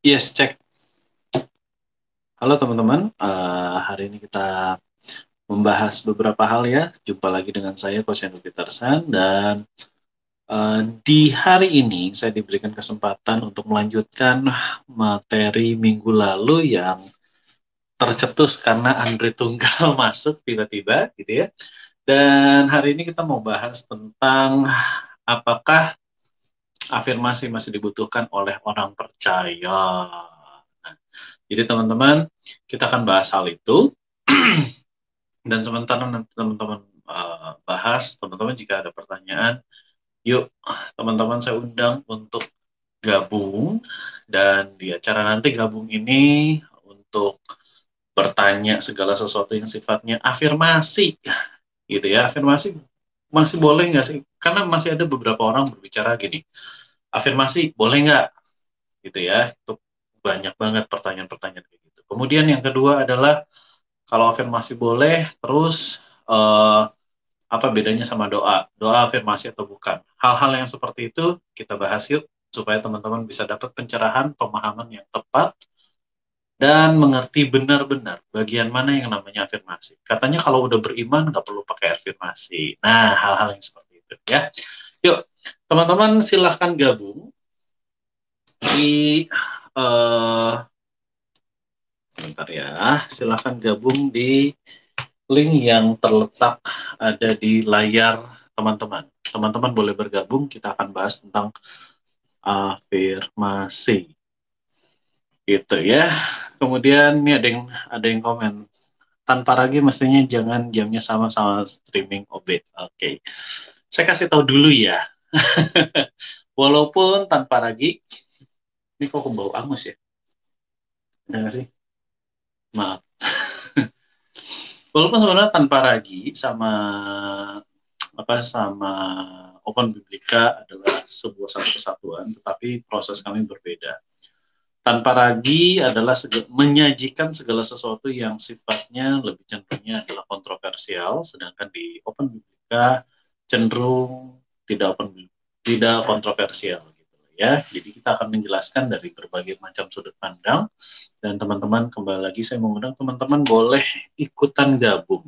Yes, cek. Halo teman-teman, hari ini kita membahas beberapa hal ya. Jumpa lagi dengan saya, Coach Hendro Peterson, dan di hari ini saya diberikan kesempatan untuk melanjutkan materi minggu lalu yang tercetus karena Andre Tunggal masuk tiba-tiba, gitu ya. Dan hari ini kita mau bahas tentang apakah afirmasi masih dibutuhkan oleh orang percaya. Nah, jadi teman-teman, kita akan bahas hal itu. Dan sementara nanti teman-teman bahas, teman-teman jika ada pertanyaan, yuk teman-teman saya undang untuk gabung. Dan di acara nanti gabung ini untuk bertanya segala sesuatu yang sifatnya afirmasi. Gitu ya, afirmasi masih boleh nggak sih? Karena masih ada beberapa orang berbicara gini, afirmasi boleh nggak? Gitu ya, itu banyak banget pertanyaan-pertanyaan kayak gitu. Kemudian yang kedua adalah, kalau afirmasi boleh, terus apa bedanya sama doa? Doa afirmasi atau bukan? Hal-hal yang seperti itu kita bahas yuk, supaya teman-teman bisa dapat pencerahan, pemahaman yang tepat, dan mengerti benar-benar bagian mana yang namanya afirmasi. Katanya kalau udah beriman nggak perlu pakai afirmasi. Nah, hal-hal yang seperti itu ya. Yuk, teman-teman silahkan gabung di sebentar ya, silahkan gabung di link yang terletak ada di layar teman-teman. Teman-teman boleh bergabung, kita akan bahas tentang afirmasi. Gitu ya. Kemudian ini ada yang komen. Tanpa ragi mestinya jangan jamnya sama-sama streaming OB. Oke. Saya kasih tahu dulu ya. Walaupun tanpa ragi, ini kok bau angus ya? Ada nggak sih? Maaf. Walaupun sebenarnya tanpa ragi sama Open Biblika adalah sebuah satu kesatuan, tetapi proses kami berbeda. Tanpa ragi adalah menyajikan segala sesuatu yang sifatnya lebih cenderungnya adalah kontroversial, sedangkan di Open Biblika cenderung tidak kontroversial gitu ya. Jadi kita akan menjelaskan dari berbagai macam sudut pandang, dan teman-teman kembali lagi saya mengundang teman-teman boleh ikutan gabung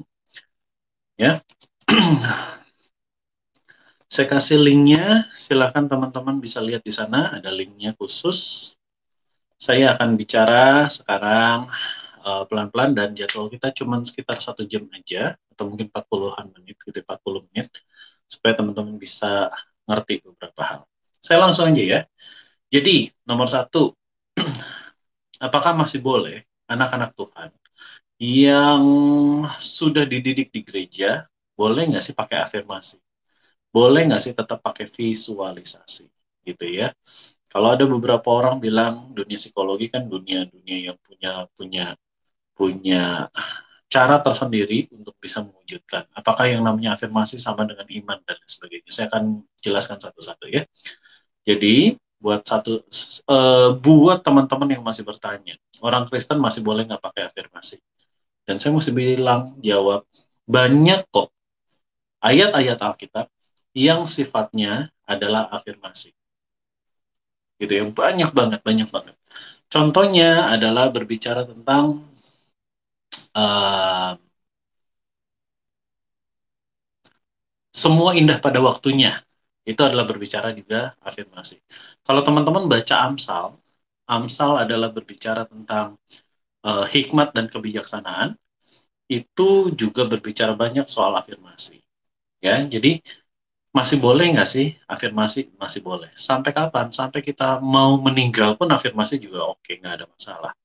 ya. Saya kasih linknya, silahkan teman-teman bisa lihat di sana, ada linknya khusus. Saya akan bicara sekarang pelan-pelan, dan jadwal kita cuma sekitar 1 jam aja, atau mungkin 40-an menit, gitu, 40 menit, supaya teman-teman bisa ngerti beberapa hal. Saya langsung aja ya. Jadi, nomor 1, apakah masih boleh anak-anak Tuhan yang sudah dididik di gereja, boleh nggak sih pakai afirmasi? Boleh nggak sih tetap pakai visualisasi? Gitu ya. Kalau ada beberapa orang bilang dunia psikologi kan dunia yang punya cara tersendiri untuk bisa mewujudkan. Apakah yang namanya afirmasi sama dengan iman dan sebagainya? Saya akan jelaskan satu-satu ya. Jadi buat teman-teman yang masih bertanya, orang Kristen masih boleh nggak pakai afirmasi? Dan saya mesti bilang jawab, banyak kok ayat-ayat Alkitab yang sifatnya adalah afirmasi. Gitu ya, banyak banget. Contohnya adalah berbicara tentang semua indah pada waktunya. Itu adalah berbicara juga afirmasi. Kalau teman-teman baca Amsal, Amsal adalah berbicara tentang hikmat dan kebijaksanaan. Itu juga berbicara banyak soal afirmasi. Ya, jadi masih boleh nggak sih afirmasi? Masih boleh. Sampai kapan? Sampai kita mau meninggal pun afirmasi juga oke, nggak ada masalah.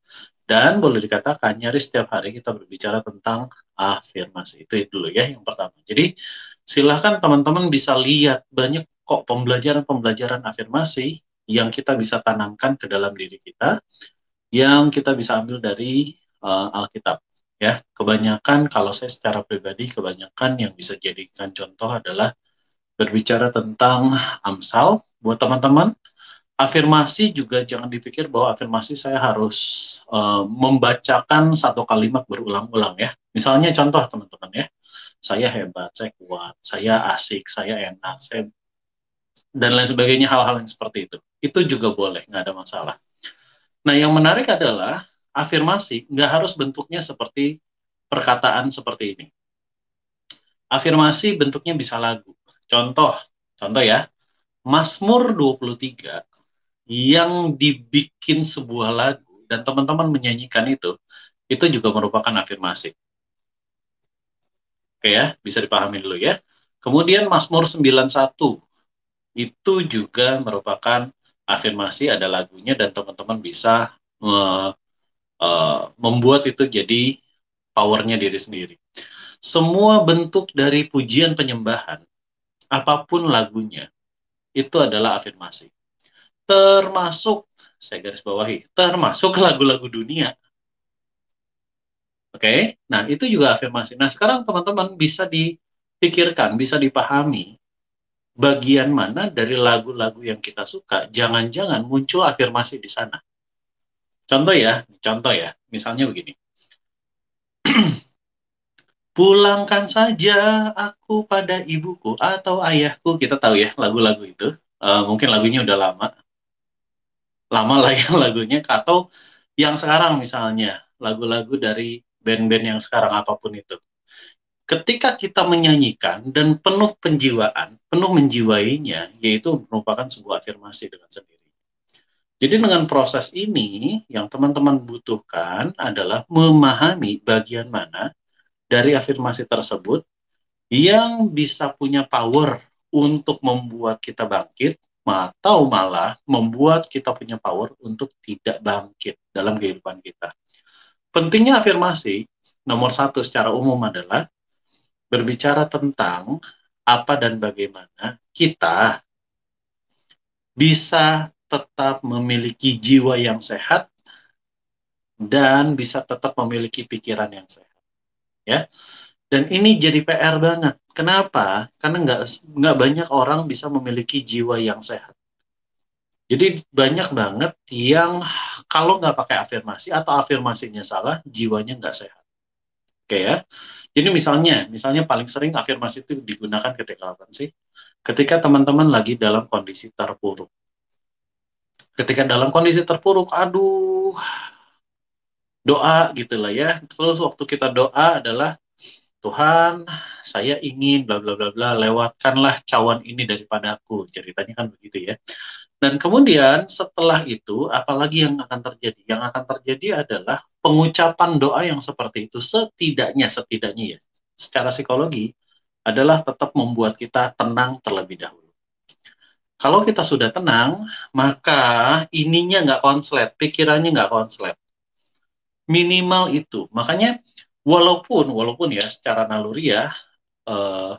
Dan boleh dikatakan nyaris setiap hari kita berbicara tentang afirmasi. Itu dulu ya yang pertama. Jadi silahkan teman-teman bisa lihat banyak kok pembelajaran afirmasi yang kita bisa tanamkan ke dalam diri kita, yang kita bisa ambil dari Alkitab. Ya, kebanyakan kalau saya secara pribadi kebanyakan yang bisa jadikan contoh adalah berbicara tentang Amsal. Buat teman-teman, afirmasi juga jangan dipikir bahwa afirmasi saya harus membacakan satu kalimat berulang-ulang ya. Misalnya contoh teman-teman ya, saya hebat, saya kuat, saya asik, saya enak, dan lain sebagainya, hal-hal yang seperti itu. Itu juga boleh, nggak ada masalah. Nah, yang menarik adalah afirmasi nggak harus bentuknya seperti perkataan seperti ini. Afirmasi bentuknya bisa lagu. Contoh, contoh ya, Mazmur 23 yang dibikin sebuah lagu dan teman-teman menyanyikan itu juga merupakan afirmasi. Oke ya, bisa dipahami dulu ya. Kemudian Mazmur 91 itu juga merupakan afirmasi, ada lagunya dan teman-teman bisa membuat itu jadi powernya diri sendiri. Semua bentuk dari pujian penyembahan, apapun lagunya, itu adalah afirmasi. Termasuk, saya garis bawahi, termasuk lagu-lagu dunia. Oke, nah itu juga afirmasi. Nah sekarang teman-teman bisa dipikirkan, bisa dipahami bagian mana dari lagu-lagu yang kita suka, jangan-jangan muncul afirmasi di sana. Contoh ya, misalnya begini. Pulangkan saja aku pada ibuku atau ayahku, kita tahu ya lagu-lagu itu. Mungkin lagunya udah lama, lama lah ya lagunya. Atau yang sekarang misalnya, lagu-lagu dari band-band yang sekarang apapun itu. Ketika kita menyanyikan dan penuh penjiwaan, penuh menjiwainya, yaitu merupakan sebuah afirmasi dengan sendiri. Jadi dengan proses ini, yang teman-teman butuhkan adalah memahami bagian mana dari afirmasi tersebut yang bisa punya power untuk membuat kita bangkit, atau malah membuat kita punya power untuk tidak bangkit dalam kehidupan kita. Pentingnya afirmasi, nomor satu secara umum adalah berbicara tentang apa dan bagaimana kita bisa tetap memiliki jiwa yang sehat dan bisa tetap memiliki pikiran yang sehat, ya. Dan ini jadi PR banget. Kenapa? Karena nggak banyak orang bisa memiliki jiwa yang sehat. Jadi banyak banget yang kalau nggak pakai afirmasi atau afirmasinya salah, jiwanya nggak sehat. Oke ya. Jadi misalnya paling sering afirmasi itu digunakan ketika apa sih? Ketika teman-teman lagi dalam kondisi terpuruk. Ketika dalam kondisi terpuruk, aduh, doa gitu lah ya. Terus waktu kita doa adalah Tuhan, saya ingin bla bla bla bla, lewatkanlah cawan ini daripadaku. Ceritanya kan begitu ya. Dan kemudian setelah itu, apalagi yang akan terjadi? Yang akan terjadi adalah pengucapan doa yang seperti itu setidaknya ya, secara psikologi adalah tetap membuat kita tenang terlebih dahulu. Kalau kita sudah tenang, maka ininya nggak konslet, pikirannya nggak konslet. Minimal itu. Makanya walaupun ya secara naluri ya, eh,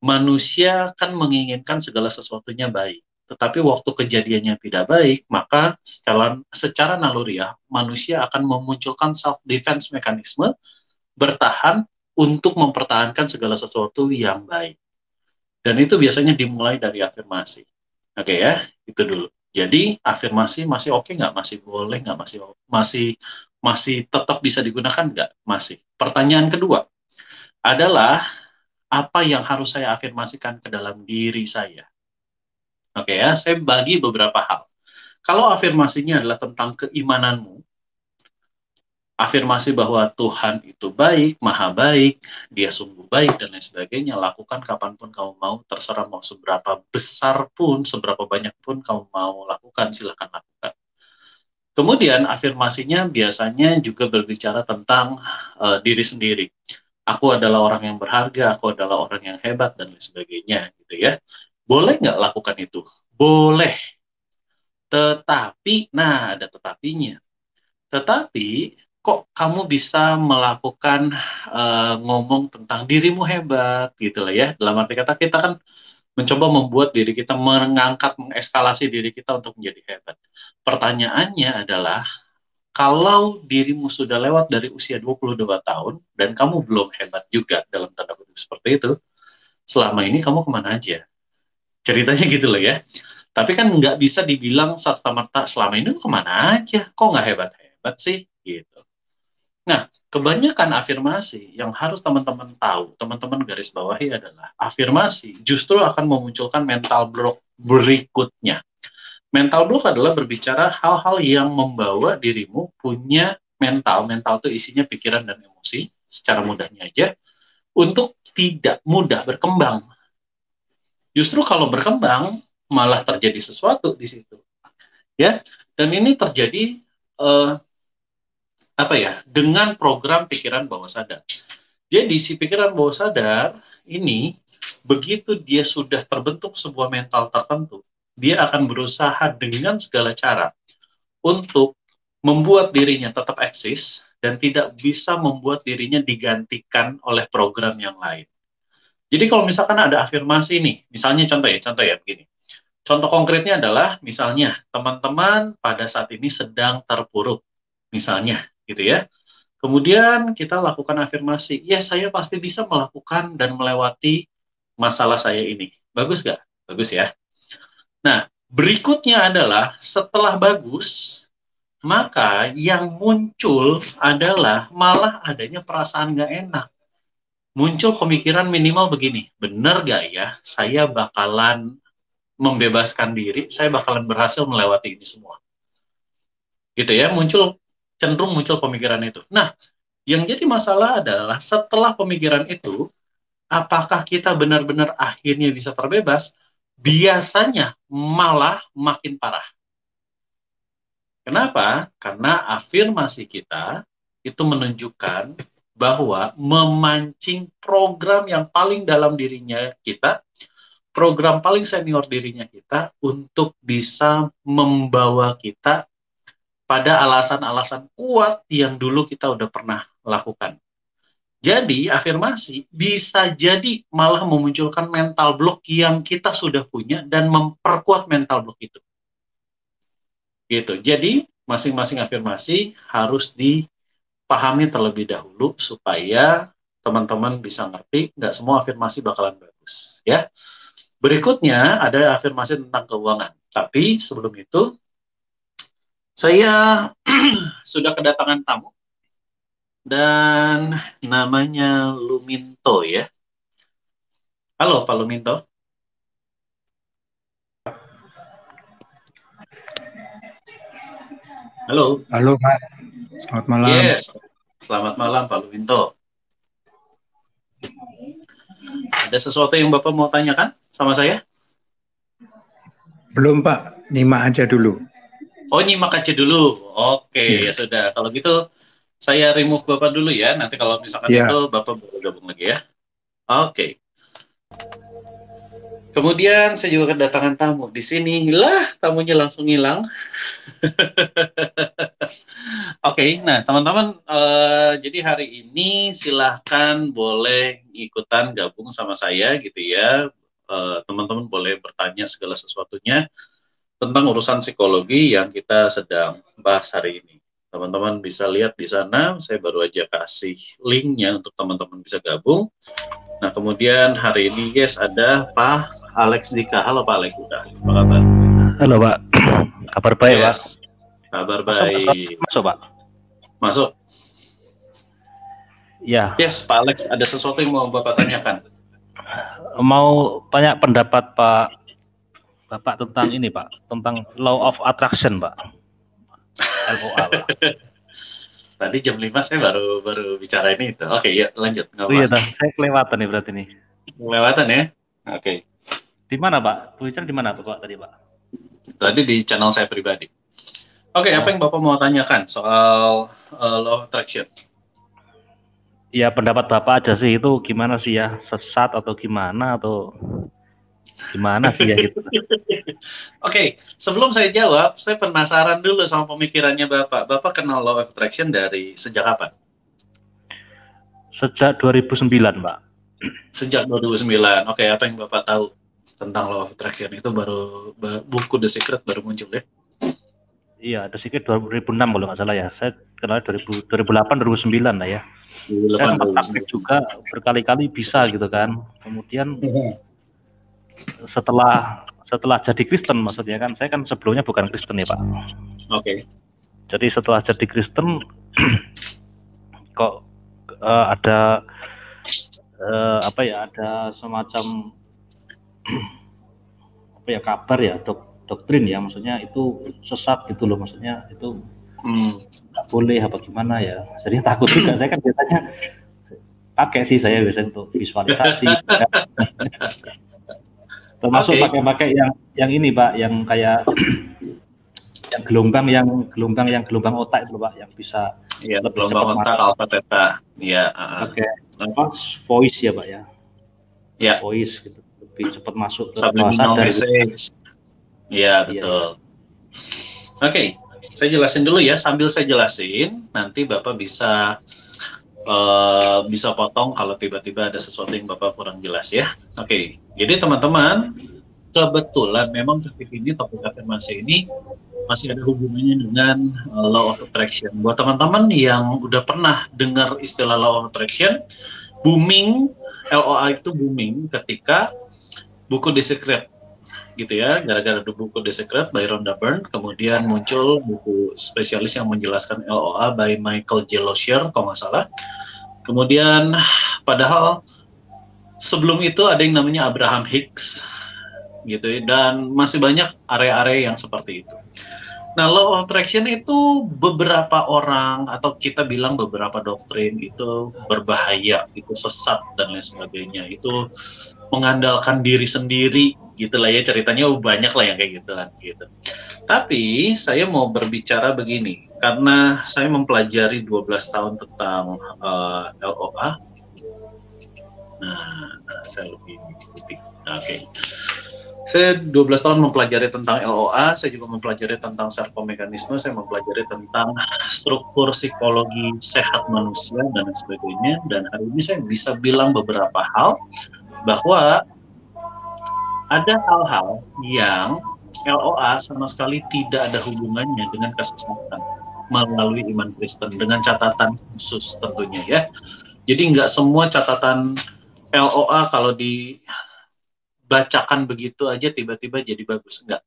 manusia kan menginginkan segala sesuatunya baik. Tetapi waktu kejadiannya tidak baik, maka secara naluriah manusia akan memunculkan self-defense mekanisme, bertahan untuk mempertahankan segala sesuatu yang baik. Dan itu biasanya dimulai dari afirmasi. Oke ya, itu dulu. Jadi afirmasi masih oke nggak? Masih boleh nggak? Masih masih tetap bisa digunakan nggak? Masih. Pertanyaan kedua adalah apa yang harus saya afirmasikan ke dalam diri saya? Oke ya, saya bagi beberapa hal. Kalau afirmasinya adalah tentang keimananmu, afirmasi bahwa Tuhan itu baik, maha baik, dia sungguh baik, dan lain sebagainya, lakukan kapanpun kamu mau, terserah mau seberapa besar pun, seberapa banyak pun kamu mau lakukan, silakan lakukan. Kemudian afirmasinya biasanya juga berbicara tentang diri sendiri. Aku adalah orang yang berharga, aku adalah orang yang hebat, dan lain sebagainya, gitu ya. Boleh nggak lakukan itu? Boleh. Tetapi, nah ada tetapinya. Tetapi, kok kamu bisa melakukan ngomong tentang dirimu hebat, gitu lah ya. Dalam arti kata kita kan mencoba membuat diri kita, mengeskalasi diri kita untuk menjadi hebat. Pertanyaannya adalah, kalau dirimu sudah lewat dari usia 22 tahun, dan kamu belum hebat juga, dalam tanda kutip seperti itu, selama ini kamu kemana aja? Ceritanya gitu loh ya. Tapi kan nggak bisa dibilang serta-merta selama ini kemana aja, kok nggak hebat-hebat sih? Gitu. Nah, kebanyakan afirmasi yang harus teman-teman tahu, teman-teman garis bawahi adalah afirmasi justru akan memunculkan mental block berikutnya. Mental block adalah berbicara hal-hal yang membawa dirimu punya mental itu isinya pikiran dan emosi, secara mudahnya aja, untuk tidak mudah berkembang. Justru kalau berkembang, malah terjadi sesuatu di situ. Ya, dan ini terjadi dengan program pikiran bawah sadar. Jadi si pikiran bawah sadar ini begitu dia sudah terbentuk sebuah mental tertentu, dia akan berusaha dengan segala cara untuk membuat dirinya tetap eksis dan tidak bisa membuat dirinya digantikan oleh program yang lain. Jadi kalau misalkan ada afirmasi nih, misalnya contoh ya begini. Contoh konkretnya adalah misalnya teman-teman pada saat ini sedang terpuruk, misalnya gitu ya. Kemudian kita lakukan afirmasi, ya saya pasti bisa melakukan dan melewati masalah saya ini. Bagus nggak? Bagus ya. Nah, berikutnya adalah setelah bagus, maka yang muncul adalah malah adanya perasaan nggak enak. Muncul pemikiran minimal begini, benar nggak ya saya bakalan membebaskan diri, saya bakalan berhasil melewati ini semua. Gitu ya, cenderung muncul pemikiran itu. Nah, yang jadi masalah adalah setelah pemikiran itu, apakah kita benar-benar akhirnya bisa terbebas? Biasanya malah makin parah. Kenapa? Karena afirmasi kita itu menunjukkan bahwa memancing program yang paling dalam dirinya kita, program paling senior dirinya kita untuk bisa membawa kita pada alasan-alasan kuat yang dulu kita udah pernah lakukan. Jadi afirmasi bisa jadi malah memunculkan mental block yang kita sudah punya dan memperkuat mental block itu. Gitu. Jadi masing-masing afirmasi harus dipahami terlebih dahulu supaya teman-teman bisa ngerti nggak semua afirmasi bakalan bagus. Ya. Berikutnya ada afirmasi tentang keuangan. Tapi sebelum itu saya sudah kedatangan tamu dan namanya Luminto ya. Halo Pak Luminto. Halo. Halo Pak, selamat malam. Yes, selamat malam Pak Luminto. Ada sesuatu yang Bapak mau tanyakan sama saya? Belum Pak, nyimak aja dulu. Oh, nyimak aja dulu. Oke, ya sudah. Kalau gitu saya remove Bapak dulu ya. Nanti kalau misalkan Ya. itu Bapak baru gabung lagi ya. Oke. Kemudian saya juga kedatangan tamu. Di sinilah tamunya langsung hilang. Oke, nah teman-teman, jadi hari ini silahkan boleh ikutan gabung sama saya gitu ya. Teman-teman boleh bertanya segala sesuatunya tentang urusan psikologi yang kita sedang bahas hari ini. Teman-teman bisa lihat di sana, saya baru aja kasih linknya untuk teman-teman bisa gabung. Nah, kemudian hari ini guys ada Pak Alex Dika. Halo Pak Alex Dika, apa kabar? Halo Pak, kabar baik Yes. Pak. Kabar baik. Masuk Pak. Masuk. Ya. Yes, Pak Alex, ada sesuatu yang mau Bapak tanyakan? Mau tanya pendapat Bapak tentang ini Pak, tentang Law of Attraction Pak. LOA Pak. Tadi jam 5 saya baru bicara ini itu. Oke, ya lanjut. Oh iya, saya kelewatan nih berarti nih. Kelewatan ya? Oke. Di mana Pak? Twitter di mana Bapak tadi Pak? Tadi di channel saya pribadi. Oke, apa yang Bapak mau tanyakan soal Law of Attraction? Ya pendapat Bapak aja sih, itu gimana sih ya, sesat atau gimana sih ya gitu. Oke, sebelum saya jawab, saya penasaran dulu sama pemikirannya Bapak. Bapak kenal Law of Attraction dari sejak kapan? Sejak 2009 Pak. Sejak 2009. Oke, apa yang Bapak tahu tentang Law of Attraction? Itu baru buku The Secret baru muncul ya? Iya, The Secret 2006 kalau nggak salah ya. Saya kenal 2008-2009 lah ya. 2008, saya sempat praktek juga berkali-kali bisa gitu kan. Kemudian setelah jadi Kristen, maksudnya kan, saya kan sebelumnya bukan Kristen ya Pak. Oke. Jadi setelah jadi Kristen kok ada ada semacam kabar ya, doktrin ya, maksudnya itu sesat gitu loh, maksudnya itu nggak boleh apa gimana ya. Jadi takut juga, saya kan biasanya pakai sih saya biasanya untuk visualisasi. Termasuk pakai yang ini Pak, yang kayak yang gelombang otak itu Pak, yang bisa lebih cepat otak alpha theta. Iya. Pakai voice ya Pak ya. Ya. Voice gitu, lebih cepat masuk ke bawah sadar. Iya betul. Oke, saya jelasin dulu ya. Sambil saya jelasin, nanti Bapak bisa potong kalau tiba-tiba ada sesuatu yang Bapak kurang jelas ya. Oke, jadi teman-teman, kebetulan memang topik afirmasi ini masih ada hubungannya dengan law of attraction. Buat teman-teman yang udah pernah dengar istilah law of attraction, booming, LOA itu booming ketika buku The Secret gitu ya, gara-gara buku The Secret by Rhonda Byrne, kemudian muncul buku spesialis yang menjelaskan LOA by Michael J. Lozier kalau nggak salah. Kemudian padahal sebelum itu ada yang namanya Abraham Hicks gitu ya, dan masih banyak area-area yang seperti itu. Nah, law of attraction itu beberapa orang atau kita bilang beberapa doktrin itu berbahaya, itu sesat dan lain sebagainya. Itu mengandalkan diri sendiri gitulah ya, ceritanya banyak lah yang kayak gitu kan gitu. Tapi saya mau berbicara begini, karena saya mempelajari 12 tahun tentang LOA. Nah, saya lebih putih. Oke. Saya 12 tahun mempelajari tentang LOA, saya juga mempelajari tentang servomekanisme, saya mempelajari tentang struktur psikologi sehat manusia dan sebagainya. Dan hari ini saya bisa bilang beberapa hal bahwa ada hal-hal yang LOA sama sekali tidak ada hubungannya dengan kesesatan melalui iman Kristen, dengan catatan khusus tentunya ya. Jadi nggak semua catatan LOA kalau dibacakan begitu aja tiba-tiba jadi bagus, enggak.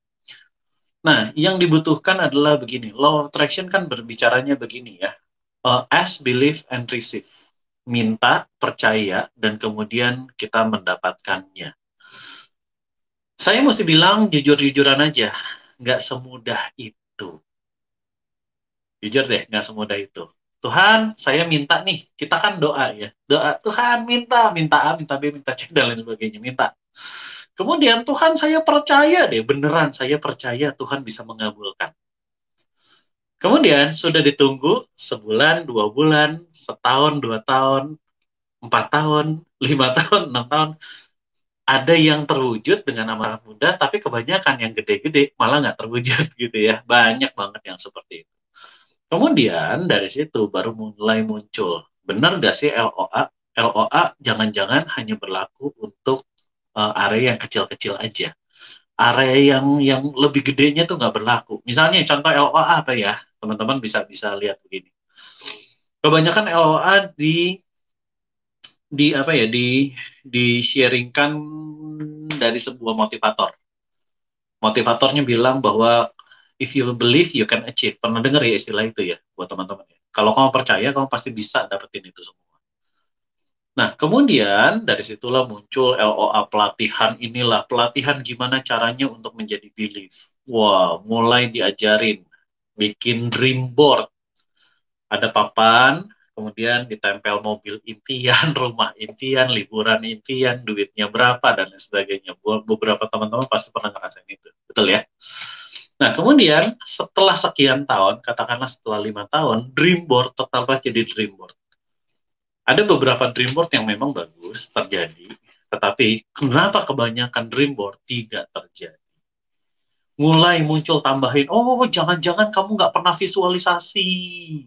Nah, yang dibutuhkan adalah begini, law of attraction kan berbicaranya begini ya, ask, believe, and receive. Minta, percaya, dan kemudian kita mendapatkannya. Saya mesti bilang jujur-jujuran aja, nggak semudah itu. Jujur deh, nggak semudah itu. Tuhan, saya minta nih, kita kan doa ya, doa, Tuhan minta A, minta B, minta C, dan lain sebagainya, minta. Kemudian Tuhan saya percaya deh, beneran saya percaya Tuhan bisa mengabulkan. Kemudian sudah ditunggu sebulan, 2 bulan, setahun, 2 tahun, 4 tahun, 5 tahun, 6 tahun. Ada yang terwujud dengan amat mudah, tapi kebanyakan yang gede-gede malah nggak terwujud gitu ya. Banyak banget yang seperti itu. Kemudian dari situ baru mulai muncul, benar nggak sih LOA jangan-jangan hanya berlaku untuk area yang kecil-kecil aja. Area yang lebih gedenya tuh nggak berlaku. Misalnya contoh LOA apa ya, teman-teman bisa lihat begini. Kebanyakan LOA di-sharingkan dari sebuah motivator. Motivatornya bilang bahwa if you believe you can achieve. Pernah dengar ya istilah itu ya buat teman-teman ya. Kalau kamu percaya kamu pasti bisa dapetin itu semua. Nah, kemudian dari situlah muncul LOA pelatihan inilah, pelatihan gimana caranya untuk menjadi belief. Wah, mulai diajarin bikin dream board. Ada papan, kemudian ditempel mobil impian, rumah impian, liburan impian, duitnya berapa, dan lain sebagainya. Beberapa teman-teman pasti pernah ngerasain itu. Betul ya? Nah, kemudian setelah sekian tahun, katakanlah setelah 5 tahun, dream board tetaplah jadi dream board. Ada beberapa dream board yang memang bagus terjadi, tetapi kenapa kebanyakan dream board tidak terjadi? Mulai muncul tambahin, oh jangan-jangan kamu nggak pernah visualisasi,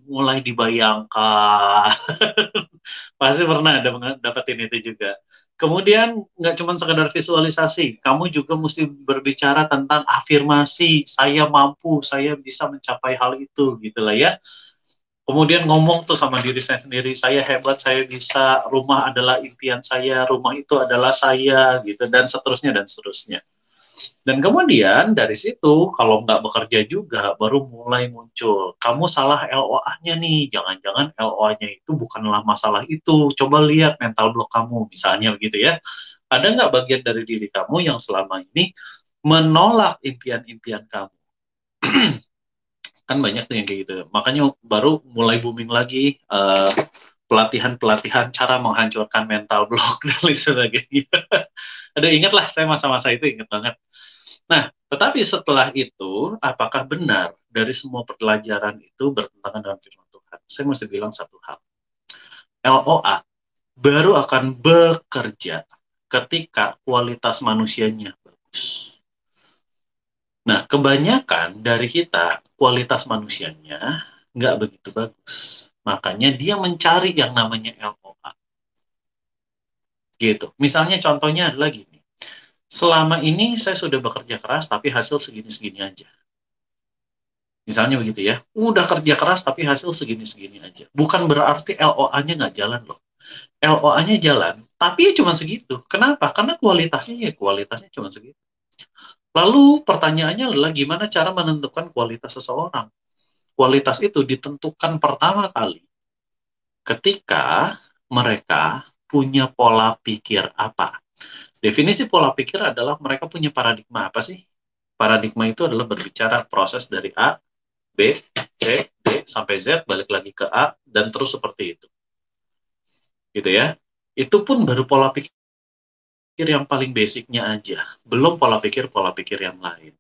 mulai dibayangkan. Pasti pernah dapetin itu juga. Kemudian nggak cuma sekadar visualisasi, kamu juga mesti berbicara tentang afirmasi, saya mampu, saya bisa mencapai hal itu, gitulah ya. Kemudian ngomong tuh sama diri saya sendiri, saya hebat, saya bisa, rumah adalah impian saya, rumah itu adalah saya, gitu, dan seterusnya, dan seterusnya. Dan kemudian dari situ, kalau nggak bekerja juga, baru mulai muncul, kamu salah LOA-nya nih, jangan-jangan LOA-nya itu bukanlah masalah itu, coba lihat mental block kamu, misalnya begitu ya. Ada nggak bagian dari diri kamu yang selama ini menolak impian-impian kamu. Kan banyak tuh yang kayak gitu. Makanya baru mulai booming lagi pelatihan-pelatihan cara menghancurkan mental block dan lain sebagainya. Aduh, ingatlah, saya masa-masa itu ingat banget. Nah, tetapi setelah itu, apakah benar dari semua pelajaran itu bertentangan dengan firman Tuhan? Saya mesti bilang satu hal. LOA baru akan bekerja ketika kualitas manusianya bagus. Nah, kebanyakan dari kita, kualitas manusianya nggak begitu bagus. Makanya dia mencari yang namanya LOA. Gitu. Misalnya contohnya adalah gini. Selama ini saya sudah bekerja keras, tapi hasil segini-segini aja. Misalnya begitu ya. Udah kerja keras, tapi hasil segini-segini aja. Bukan berarti LOA-nya nggak jalan loh. LOA-nya jalan, tapi ya cuma segitu. Kenapa? Karena kualitasnya cuma segitu. Lalu pertanyaannya adalah gimana cara menentukan kualitas seseorang? Kualitas itu ditentukan pertama kali ketika mereka punya pola pikir apa. Definisi pola pikir adalah mereka punya paradigma apa sih? Paradigma itu adalah berbicara proses dari A, B, C, D, sampai Z, balik lagi ke A, dan terus seperti itu. Gitu ya. Itu pun baru pola pikir yang paling basicnya aja. Belum pola pikir yang lain.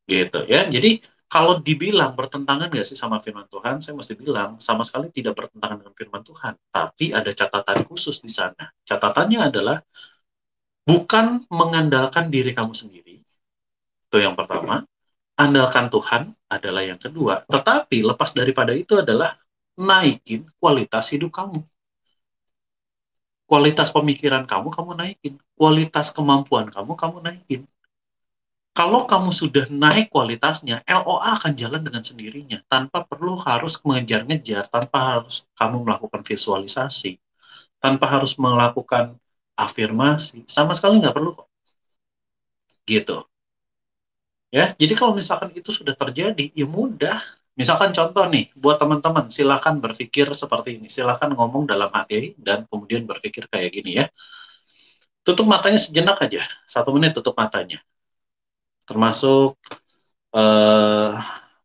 Gitu ya. Jadi, kalau dibilang bertentangan nggak sih sama firman Tuhan, saya mesti bilang sama sekali tidak bertentangan dengan firman Tuhan. Tapi ada catatan khusus di sana. Catatannya adalah bukan mengandalkan diri kamu sendiri. Itu yang pertama. Andalkan Tuhan adalah yang kedua. Tetapi lepas daripada itu adalah naikin kualitas hidup kamu. Kualitas pemikiran kamu naikin. Kualitas kemampuan kamu naikin. Kalau kamu sudah naik kualitasnya, LOA akan jalan dengan sendirinya, tanpa perlu harus mengejar-ngejar, tanpa harus kamu melakukan visualisasi, tanpa harus melakukan afirmasi, sama sekali nggak perlu kok. Gitu. Ya, jadi kalau misalkan itu sudah terjadi, ya mudah. Misalkan contoh nih, buat teman-teman, silakan berpikir seperti ini, silakan ngomong dalam hati dan kemudian berpikir kayak gini ya. Tutup matanya sejenak aja, 1 menit tutup matanya. Termasuk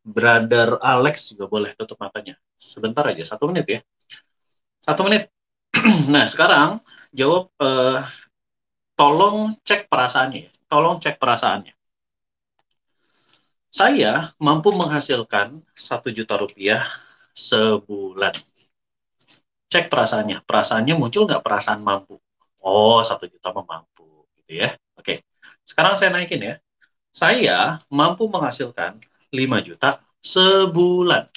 Brother Alex juga boleh tutup matanya. Sebentar aja, 1 menit ya. 1 menit. Nah, sekarang jawab, tolong cek perasaannya. Tolong cek perasaannya. Saya mampu menghasilkan 1 juta rupiah sebulan. Cek perasaannya. Perasaannya muncul nggak perasaan mampu? Oh, 1 juta mampu. Gitu ya. Oke. Sekarang saya naikin ya. Saya mampu menghasilkan 5 juta sebulan.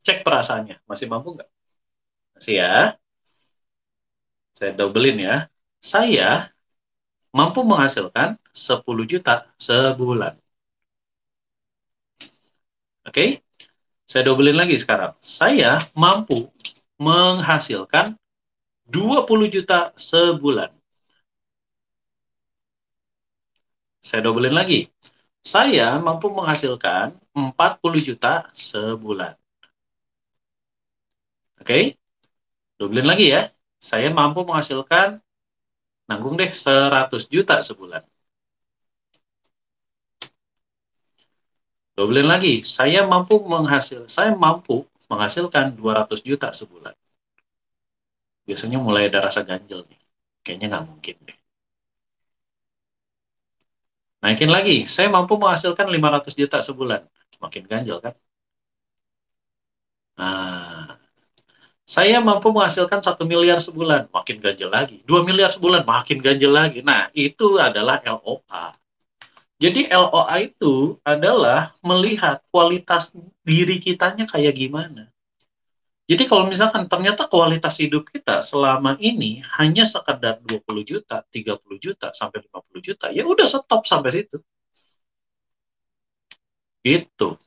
Cek perasaannya. Masih mampu nggak? Masih ya. Saya doublein ya. Saya mampu menghasilkan 10 juta sebulan. Oke? Saya doublein lagi sekarang. Saya mampu menghasilkan 20 juta sebulan. Saya doublein lagi. Saya mampu menghasilkan 40 juta sebulan. Oke? Doublein lagi ya. Saya mampu menghasilkan, nanggung deh, 100 juta sebulan. Doublein lagi. Saya mampu menghasilkan 200 juta sebulan. Biasanya mulai ada rasa ganjel nih. Kayaknya nggak mungkin deh. Naikin lagi, saya mampu menghasilkan 500 juta sebulan. Makin ganjel kan? Nah, saya mampu menghasilkan 1 miliar sebulan. Makin ganjel lagi. 2 miliar sebulan, makin ganjel lagi. Nah, itu adalah LOA. Jadi LOA itu adalah melihat kualitas diri kitanya kayak gimana. Jadi kalau misalkan ternyata kualitas hidup kita selama ini hanya sekedar 20 juta, 30 juta, sampai 50 juta, ya udah stop sampai situ. Gitu.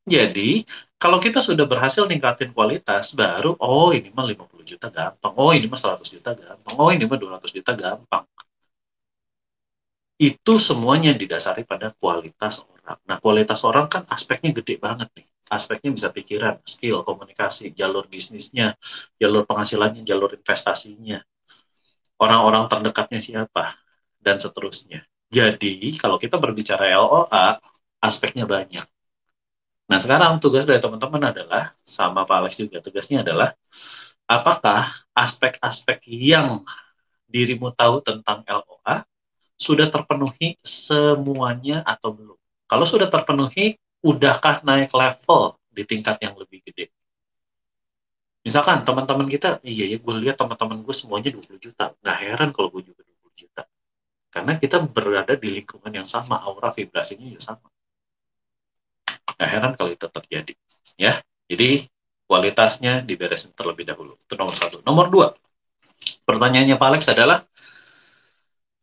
Jadi, kalau kita sudah berhasil ningkatin kualitas, baru, oh ini mah 50 juta gampang, oh ini mah 100 juta gampang, oh ini mah 200 juta gampang. Itu semuanya didasari pada kualitas orang. Nah, kualitas orang kan aspeknya gede banget nih. Aspeknya bisa pikiran, skill, komunikasi, jalur bisnisnya, jalur penghasilannya, jalur investasinya, orang-orang terdekatnya siapa, dan seterusnya. Jadi, kalau kita berbicara LOA, aspeknya banyak. Nah, sekarang tugas dari teman-teman adalah, sama Pak Alex juga, tugasnya adalah, apakah aspek-aspek yang dirimu tahu tentang LOA sudah terpenuhi semuanya atau belum? Kalau sudah terpenuhi, udahkah naik level di tingkat yang lebih gede? Misalkan teman-teman kita, iya ya, gue lihat teman-teman gue semuanya 20 juta. Nggak heran kalau gue juga 20 juta. Karena kita berada di lingkungan yang sama, aura vibrasinya juga sama. Nggak heran kalau itu terjadi. Ya, jadi kualitasnya diberesin terlebih dahulu. Itu nomor 1. Nomor 2, pertanyaannya Pak Alex adalah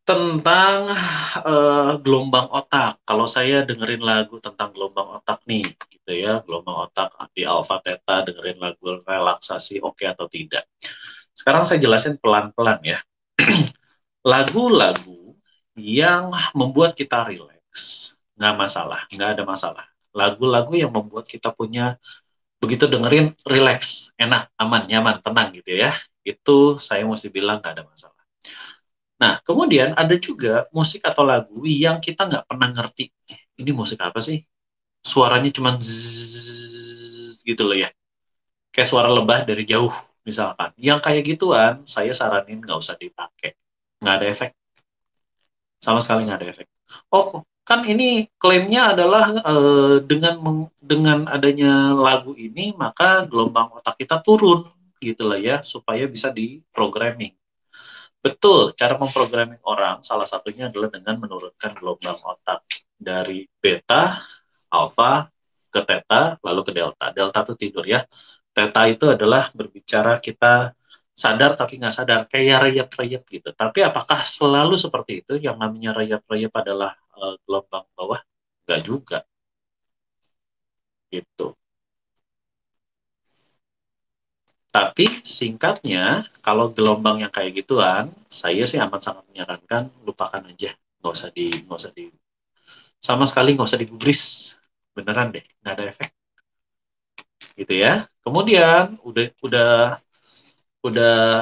tentang gelombang otak. Kalau saya dengerin lagu tentang gelombang otak nih, gitu ya, gelombang otak di alpha theta, dengerin lagu relaksasi, oke atau tidak? Sekarang saya jelasin pelan-pelan ya. Lagu-lagu yang membuat kita rileks, nggak masalah, nggak ada masalah. Lagu-lagu yang membuat kita punya, begitu dengerin, rileks, enak, aman, nyaman, tenang gitu ya. Itu saya mesti bilang nggak ada masalah. Nah, kemudian ada juga musik atau lagu yang kita nggak pernah ngerti. Ini musik apa sih? Suaranya cuma zzz, gitu loh ya. Kayak suara lebah dari jauh, misalkan. Yang kayak gituan, saya saranin nggak usah dipakai. Nggak ada efek. Sama sekali nggak ada efek. Oh, kan ini klaimnya adalah dengan adanya lagu ini, maka gelombang otak kita turun, gitu lah ya, supaya bisa diprogramming. Betul, cara memprogramming orang salah satunya adalah dengan menurunkan gelombang otak dari beta, alfa, ke theta, lalu ke delta. Delta itu tidur ya. Theta itu adalah berbicara kita sadar tapi nggak sadar, kayak reyap-reyap gitu. Tapi apakah selalu seperti itu? Yang namanya reyap-reyap adalah gelombang bawah? Nggak juga, gitu. Tapi singkatnya, kalau gelombang yang kayak gituan, saya sih amat sangat menyarankan lupakan aja, nggak usah di, sama sekali nggak usah digubris, beneran deh, nggak ada efek, gitu ya. Kemudian udah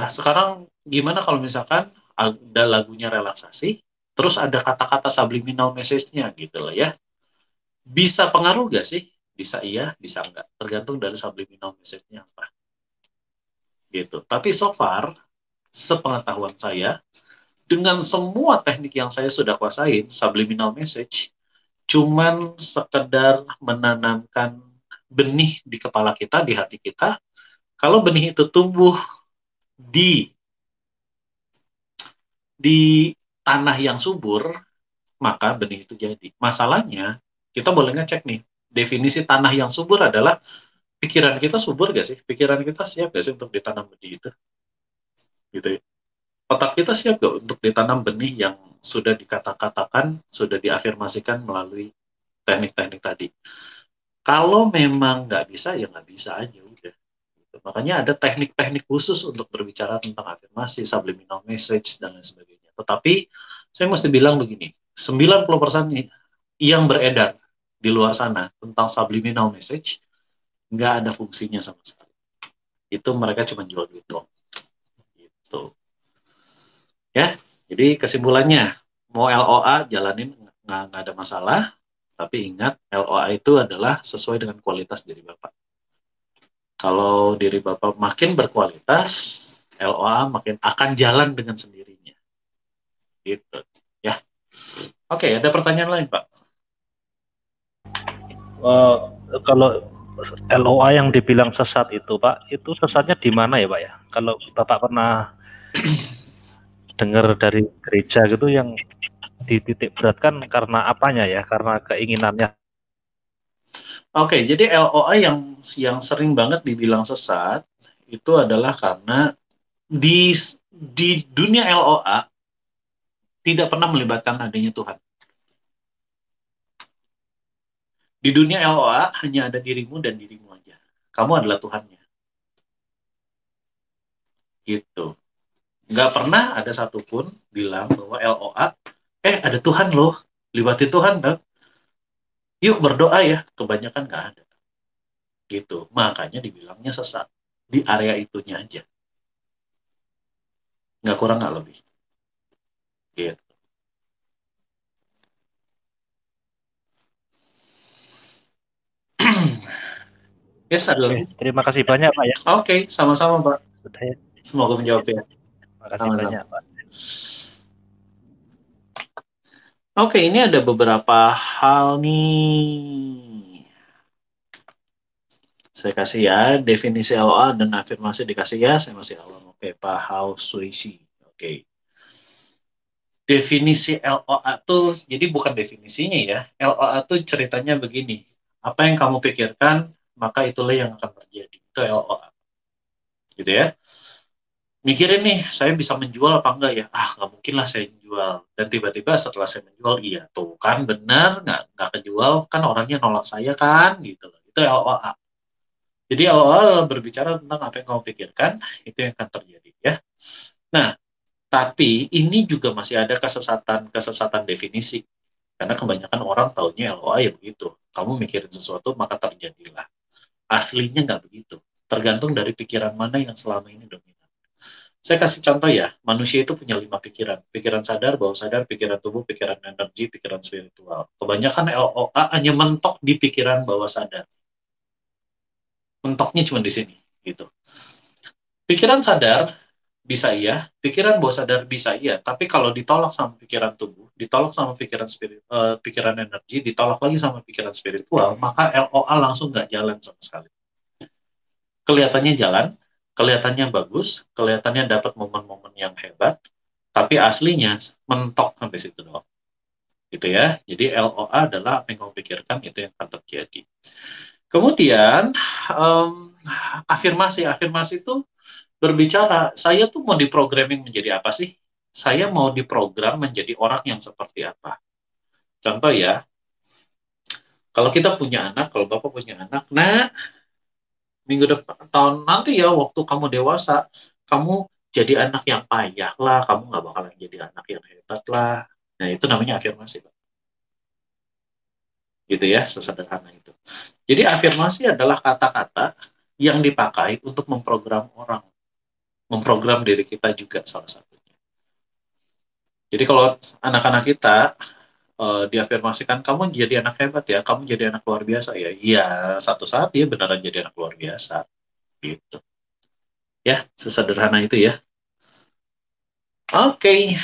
sekarang gimana kalau misalkan ada lagunya relaksasi, terus ada kata-kata subliminal message-nya gitu lah ya. Bisa pengaruh nggak sih? Bisa iya, bisa enggak. Tergantung dari subliminal message-nya apa. Gitu. Tapi so far, sepengetahuan saya, dengan semua teknik yang saya sudah kuasain, subliminal message, cuman sekedar menanamkan benih di kepala kita, di hati kita. Kalau benih itu tumbuh di tanah yang subur, maka benih itu jadi. Masalahnya, kita boleh ngecek nih, definisi tanah yang subur adalah pikiran kita subur gak sih? Pikiran kita siap gak sih untuk ditanam benih itu? Gitu ya. Otak kita siap gak untuk ditanam benih yang sudah dikata-katakan, sudah diafirmasikan melalui teknik-teknik tadi. Kalau memang nggak bisa, ya nggak bisa aja udah. Makanya ada teknik-teknik khusus untuk berbicara tentang afirmasi, subliminal message, dan lain sebagainya. Tetapi saya mesti bilang begini, 90% yang beredar di luar sana tentang subliminal message nggak ada fungsinya sama sekali. Itu mereka cuma jual duit doang. Gitu. Ya, jadi kesimpulannya, mau LOA jalanin nggak ada masalah, tapi ingat LOA itu adalah sesuai dengan kualitas diri Bapak. Kalau diri Bapak makin berkualitas, LOA makin akan jalan dengan sendirinya. Gitu. Ya. Oke, ada pertanyaan lain, Pak? Kalau LOA yang dibilang sesat itu, Pak, itu sesatnya di mana ya, Pak ya? Kalau Bapak pernah dengar dari gereja gitu yang dititik beratkan karena apanya ya? Karena keinginannya. Oke, jadi LOA yang sering banget dibilang sesat itu adalah karena di dunia LOA tidak pernah melibatkan adanya Tuhan. Di dunia LOA hanya ada dirimu dan dirimu aja. Kamu adalah Tuhannya. Gitu. Nggak pernah ada satupun bilang bahwa LOA, ada Tuhan loh, libatin Tuhan dong. Yuk berdoa ya, kebanyakan nggak ada. Gitu. Makanya dibilangnya sesat. Di area itunya aja. Nggak kurang nggak lebih. Gitu. Yes, ada Oke, lagi. terima kasih banyak Pak ya. Oke, sama-sama Pak. Sudah ya. Semoga menjawab ya. Terima kasih Sama-sama. banyak Pak. Oke, ini ada beberapa hal nih. Saya kasih ya, definisi LOA dan afirmasi dikasih ya, saya masih awam. Oke, Pak Hao Suishi. Oke. Definisi LOA tuh, jadi bukan definisinya ya. LOA tuh ceritanya begini. Apa yang kamu pikirkan, maka itulah yang akan terjadi. Itu LOA. Gitu ya. Mikirin nih, saya bisa menjual apa enggak ya? Ah, nggak mungkin lah saya jual. Dan tiba-tiba setelah saya menjual, iya tuh kan benar, nggak kejual, kan orangnya nolak saya kan, gitu loh. Itu LOA. Jadi LOA berbicara tentang apa yang kamu pikirkan, itu yang akan terjadi ya. Nah, tapi ini juga masih ada kesesatan definisi. Karena kebanyakan orang taunya LOA ya begitu. Kamu mikirin sesuatu, maka terjadilah. Aslinya nggak begitu. Tergantung dari pikiran mana yang selama ini dominan. Saya kasih contoh ya, manusia itu punya 5 pikiran. Pikiran sadar, bawah sadar, pikiran tubuh, pikiran energi, pikiran spiritual. Kebanyakan LOA hanya mentok di pikiran bawah sadar. Mentoknya cuma di sini. Gitu. Pikiran sadar bisa iya, pikiran bawah sadar bisa iya, tapi kalau ditolak sama pikiran tubuh, ditolak sama pikiran energi, ditolak lagi sama pikiran spiritual, maka LOA langsung nggak jalan sama sekali. Kelihatannya jalan, kelihatannya bagus, kelihatannya dapat momen-momen yang hebat, tapi aslinya mentok sampai situ doang. Gitu ya. Jadi LOA adalah apa yang kamu pikirkan, itu yang akan terjadi. Kemudian, afirmasi itu berbicara, saya tuh mau diprogramming menjadi apa sih? Saya mau diprogram menjadi orang yang seperti apa? Contoh ya, kalau kita punya anak, kalau Bapak punya anak, nah, minggu depan, tahun nanti ya, waktu kamu dewasa, kamu jadi anak yang payah lah, kamu nggak bakalan jadi anak yang hebat lah. Nah, itu namanya afirmasi, Pak. Gitu ya, sesederhana itu. Jadi afirmasi adalah kata-kata yang dipakai untuk memprogram orang, memprogram diri kita juga salah satunya. Jadi kalau anak-anak kita diafirmasikan, kamu jadi anak hebat ya, kamu jadi anak luar biasa ya, iya, satu saat dia beneran jadi anak luar biasa, gitu. Ya, sesederhana itu ya. Oke,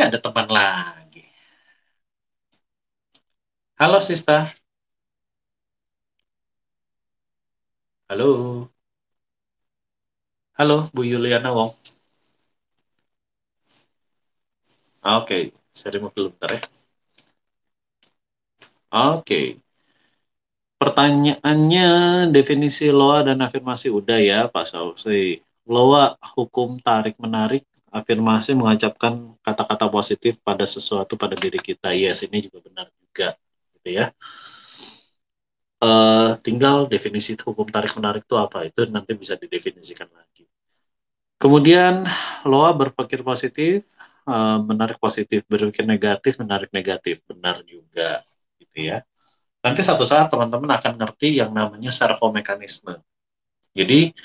ada teman lagi. Halo, Sista. Halo. Halo, Bu Yuliana Wong. Oke, saya remove dulu bentar ya. Oke. Pertanyaannya, definisi LOA dan afirmasi udah ya, Pak Sausi. LOA, hukum tarik-menarik, afirmasi mengucapkan kata-kata positif pada sesuatu pada diri kita. Yes, ini juga benar juga, gitu ya. Tinggal definisi hukum tarik-menarik itu apa, itu nanti bisa didefinisikan lagi. Kemudian, LOA berpikir positif, menarik positif, berpikir negatif, menarik negatif. Benar juga, gitu ya. Nanti satu saat teman-teman akan ngerti yang namanya servomekanisme. Jadi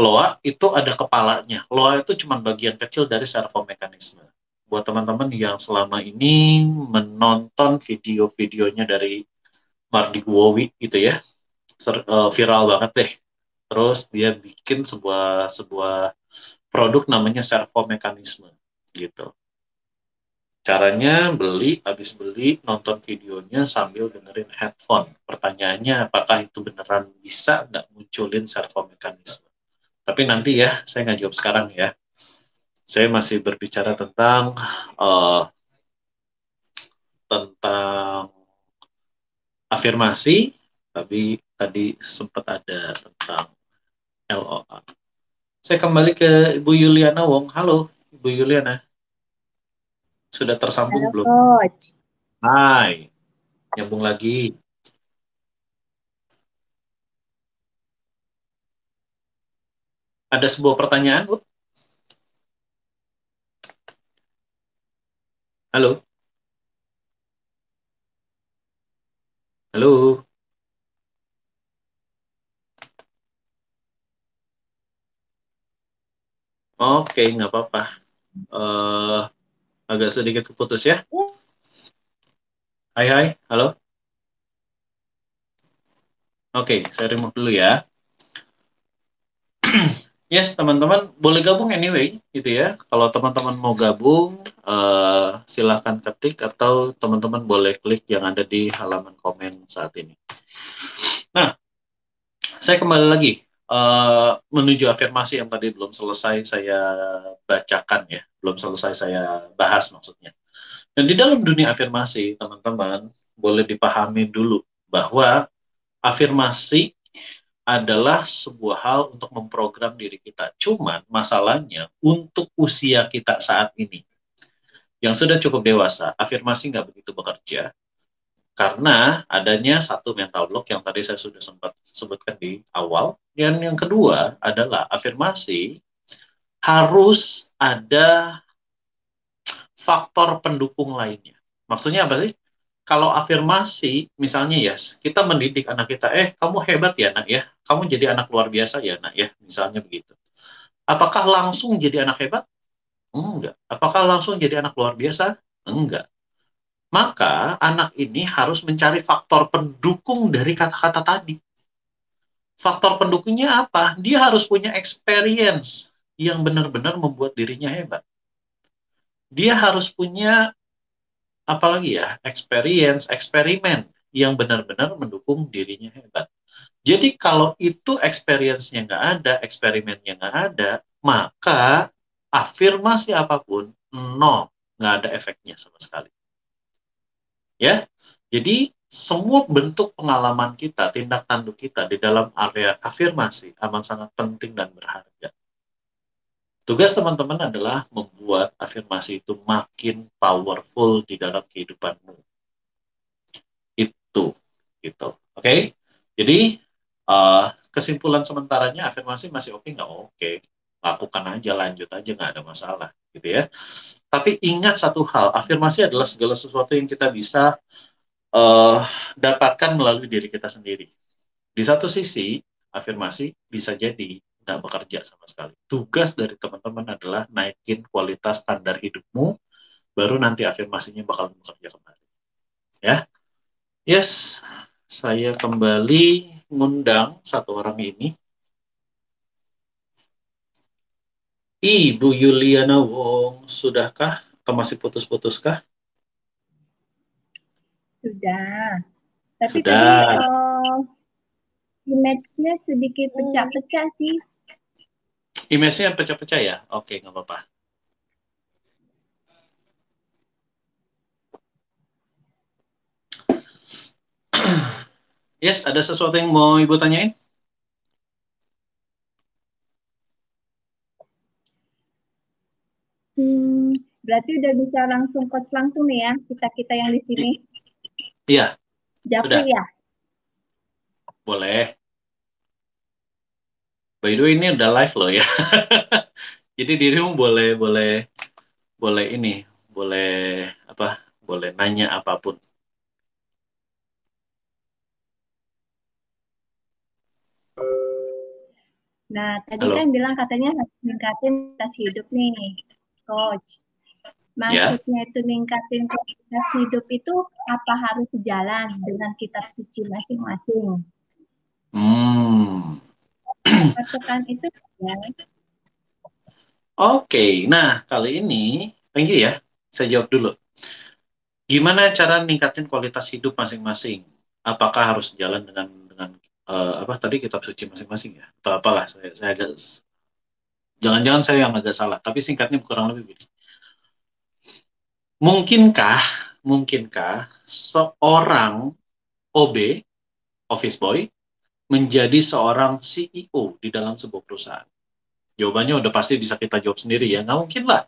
LOA itu ada kepalanya. LOA itu cuma bagian kecil dari servomekanisme. Buat teman-teman yang selama ini menonton video-videonya dari Mardi Wowi gitu ya, viral banget deh. Terus dia bikin sebuah produk namanya servomekanisme gitu. Caranya habis beli, nonton videonya sambil dengerin headphone. Pertanyaannya, apakah itu beneran bisa nggak munculin servomekanisme? Tapi nanti ya, saya nggak jawab sekarang ya. Saya masih berbicara uh, tentang afirmasi, tapi tadi sempat ada tentang LOA. Saya kembali ke Ibu Yuliana Wong. Halo, Ibu Yuliana. Sudah tersambung Halo belum? Coach. Hai, nyambung lagi. Ada sebuah pertanyaan, Bu? Halo? Halo? Oke, nggak apa-apa. Agak sedikit keputus ya. Hai, halo? Oke, saya remove dulu ya. Yes, teman-teman boleh gabung anyway, gitu ya. Kalau teman-teman mau gabung, silahkan ketik atau teman-teman boleh klik yang ada di halaman komen saat ini. Nah, saya kembali lagi menuju afirmasi yang tadi belum selesai saya bacakan ya, belum selesai saya bahas maksudnya. Dan di dalam dunia afirmasi, teman-teman boleh dipahami dulu bahwa afirmasi adalah sebuah hal untuk memprogram diri kita. Cuman masalahnya untuk usia kita saat ini, yang sudah cukup dewasa, afirmasi nggak begitu bekerja, karena adanya satu mental block yang tadi saya sudah sempat sebutkan di awal. Dan yang kedua adalah afirmasi harus ada faktor pendukung lainnya. Maksudnya apa sih? Kalau afirmasi, misalnya ya, kita mendidik anak kita, kamu hebat ya nak ya, kamu jadi anak luar biasa ya nak ya, misalnya begitu. Apakah langsung jadi anak hebat? Enggak. Apakah langsung jadi anak luar biasa? Enggak. Maka anak ini harus mencari faktor pendukung dari kata-kata tadi. Faktor pendukungnya apa? Dia harus punya experience yang benar-benar membuat dirinya hebat. Dia harus punya apalagi ya, experience, eksperimen yang benar-benar mendukung dirinya hebat. Jadi kalau itu experience-nya nggak ada, eksperimennya nggak ada, maka afirmasi apapun, nol, nggak ada efeknya sama sekali. Ya, jadi semua bentuk pengalaman kita, tindak tanduk kita di dalam area afirmasi amat sangat penting dan berharga. Tugas teman-teman adalah membuat afirmasi itu makin powerful di dalam kehidupanmu. Itu, gitu. Oke? Jadi, kesimpulan sementaranya afirmasi masih oke nggak? Oke. Lakukan aja, lanjut aja, nggak ada masalah. Gitu ya. Tapi ingat satu hal, afirmasi adalah segala sesuatu yang kita bisa dapatkan melalui diri kita sendiri. Di satu sisi, afirmasi bisa jadi nggak bekerja sama sekali. Tugas dari teman-teman adalah naikin kualitas standar hidupmu, baru nanti afirmasinya bakal bekerja kembali. Ya, yes, saya kembali ngundang satu orang ini. Ibu Yuliana Wong, sudahkah? Atau masih putus-putuskah? Sudah. Tapi Sudah. tadi image-nya sedikit pecah-pecah sih. Image-nya pecah-pecah ya? Oke, nggak apa-apa. Yes, ada sesuatu yang mau Ibu tanyain? Berarti udah bisa langsung coach langsung nih ya, kita yang di sini. Iya. Japri ya? Boleh. By the way, ini udah live loh ya. Jadi dirimu boleh nanya apapun. Nah, tadi kan bilang katanya harus ningkatin kualitas hidup nih, coach. Maksudnya itu ningkatin kualitas hidup itu apa harus sejalan dengan kitab suci masing-masing? Patokan itu ya. Oke, nah kali ini, thank you ya, saya jawab dulu. Gimana cara ningkatin kualitas hidup masing-masing? Apakah harus jalan dengan tadi kitab suci masing-masing ya? Atau apalah, saya agak, jangan-jangan saya yang agak salah, tapi singkatnya kurang lebih begini. Mungkinkah seorang OB, office boy, menjadi seorang CEO di dalam sebuah perusahaan? Jawabannya udah pasti bisa kita jawab sendiri ya, nggak mungkin lah.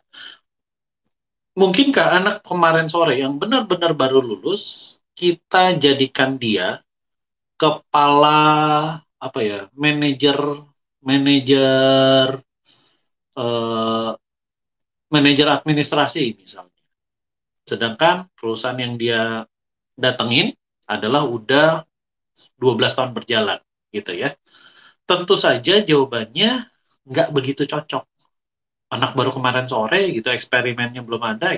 Mungkinkah anak kemarin sore yang benar-benar baru lulus, kita jadikan dia kepala manajer administrasi misalnya. Sedangkan perusahaan yang dia datengin adalah udah 12 tahun berjalan gitu ya. Tentu saja jawabannya nggak begitu cocok. Anak baru kemarin sore gitu, eksperimennya belum ada,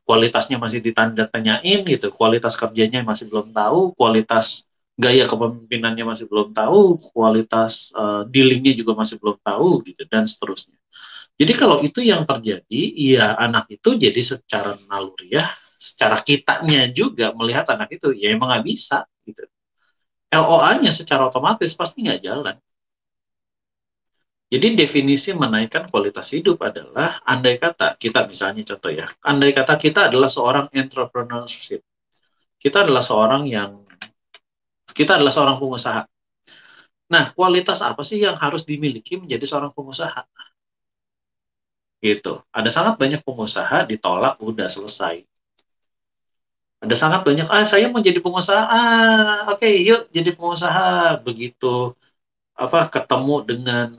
kualitasnya masih ditanda tanyain gitu, kualitas kerjanya masih belum tahu, kualitas gaya kepemimpinannya masih belum tahu, kualitas dealingnya juga masih belum tahu gitu, dan seterusnya. Jadi kalau itu yang terjadi, ya anak itu jadi secara naluriah, secara kitanya juga melihat anak itu, ya emang nggak bisa gitu. LOA-nya secara otomatis pasti nggak jalan. Jadi definisi menaikkan kualitas hidup adalah, andai kata kita misalnya contoh ya, andai kata kita adalah seorang entrepreneurship, kita adalah seorang pengusaha. Nah, kualitas apa sih yang harus dimiliki menjadi seorang pengusaha? Gitu. Ada sangat banyak pengusaha ditolak, udah selesai. Ada sangat banyak, saya mau jadi pengusaha, oke, yuk jadi pengusaha. Begitu ketemu dengan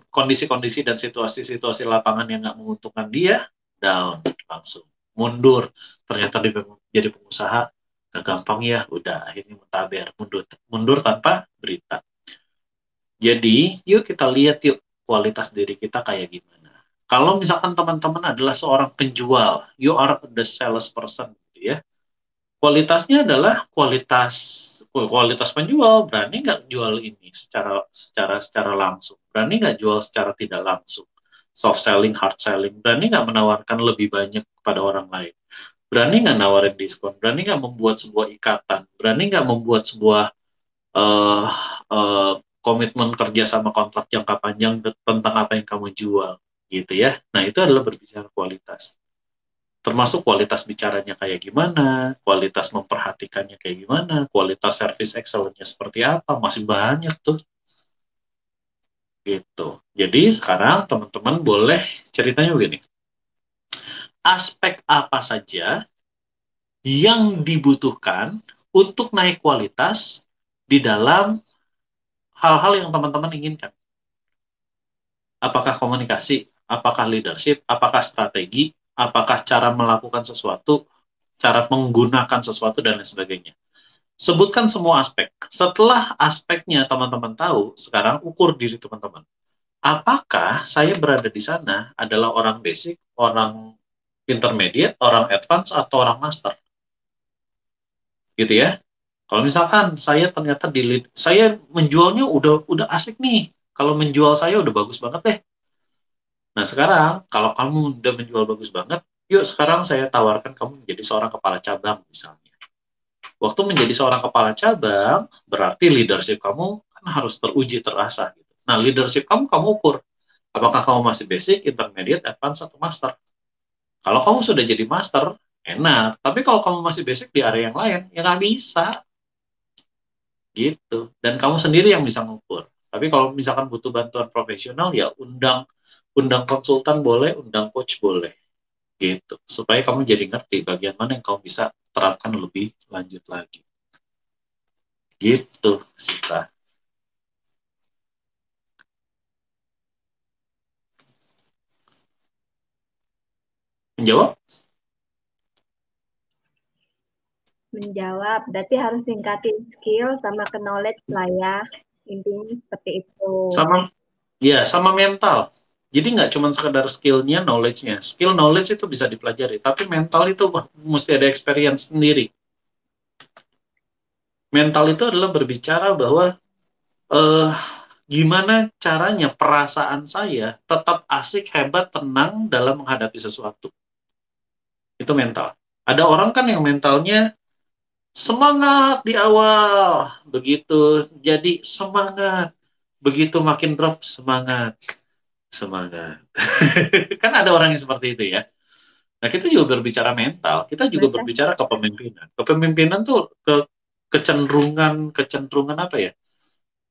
kondisi-kondisi dan situasi-situasi lapangan yang nggak menguntungkan dia, down langsung, mundur. Ternyata dia jadi pengusaha nggak gampang ya, udah akhirnya mutaber, mundur tanpa berita. Jadi yuk kita lihat yuk kualitas diri kita kayak gimana. Kalau misalkan teman-teman adalah seorang penjual, you are the salesperson gitu ya. Kualitasnya adalah kualitas penjual, berani nggak jual ini secara langsung, berani nggak jual secara tidak langsung, soft selling, hard selling, berani nggak menawarkan lebih banyak kepada orang lain, berani nggak nawarin diskon, berani nggak membuat sebuah ikatan, berani nggak membuat sebuah uh, uh, komitmen kerja sama kontrak jangka panjang tentang apa yang kamu jual gitu ya. Nah itu adalah berbicara kualitas, termasuk kualitas bicaranya kayak gimana, kualitas memperhatikannya kayak gimana, kualitas service excellence-nya seperti apa, masih banyak tuh. Gitu. Jadi sekarang teman-teman boleh ceritanya begini. Aspek apa saja yang dibutuhkan untuk naik kualitas di dalam hal-hal yang teman-teman inginkan? Apakah komunikasi, apakah leadership, apakah strategi, apakah cara melakukan sesuatu, cara menggunakan sesuatu, dan lain sebagainya. Sebutkan semua aspek. Setelah aspeknya teman-teman tahu, sekarang ukur diri teman-teman. Apakah saya berada di sana adalah orang basic, orang intermediate, orang advance, atau orang master? Gitu ya. Kalau misalkan saya ternyata saya menjualnya udah asik nih. Kalau menjual saya udah bagus banget deh. Nah sekarang kalau kamu udah menjual bagus banget, yuk sekarang saya tawarkan kamu menjadi seorang kepala cabang misalnya. Waktu menjadi seorang kepala cabang, berarti leadership kamu kan harus teruji, terasah. Gitu. Nah, leadership kamu ukur. Apakah kamu masih basic, intermediate, advance, atau master? Kalau kamu sudah jadi master, enak. Tapi kalau kamu masih basic di area yang lain, ya nggak bisa. Gitu. Dan kamu sendiri yang bisa ngukur. Tapi kalau misalkan butuh bantuan profesional, ya undang konsultan boleh, undang coach boleh. Gitu. Supaya kamu jadi ngerti bagian mana yang kamu bisa terapkan lebih lanjut lagi. Gitu, Sita. Menjawab? Menjawab, berarti harus tingkatin skill sama ke knowledge lah ya. Intinya seperti itu. Sama mental. Jadi nggak cuma sekedar skillnya, knowledge-nya. Skill, knowledge itu bisa dipelajari, tapi mental itu mesti ada experience sendiri. Mental itu adalah berbicara bahwa gimana caranya perasaan saya tetap asik, hebat, tenang dalam menghadapi sesuatu. Itu mental. Ada orang kan yang mentalnya semangat di awal, begitu jadi semangat, begitu makin drop semangat. Kan ada orang yang seperti itu ya. Nah, kita juga berbicara mental, kita juga berbicara kepemimpinan. Kepemimpinan tuh kecenderungan apa ya?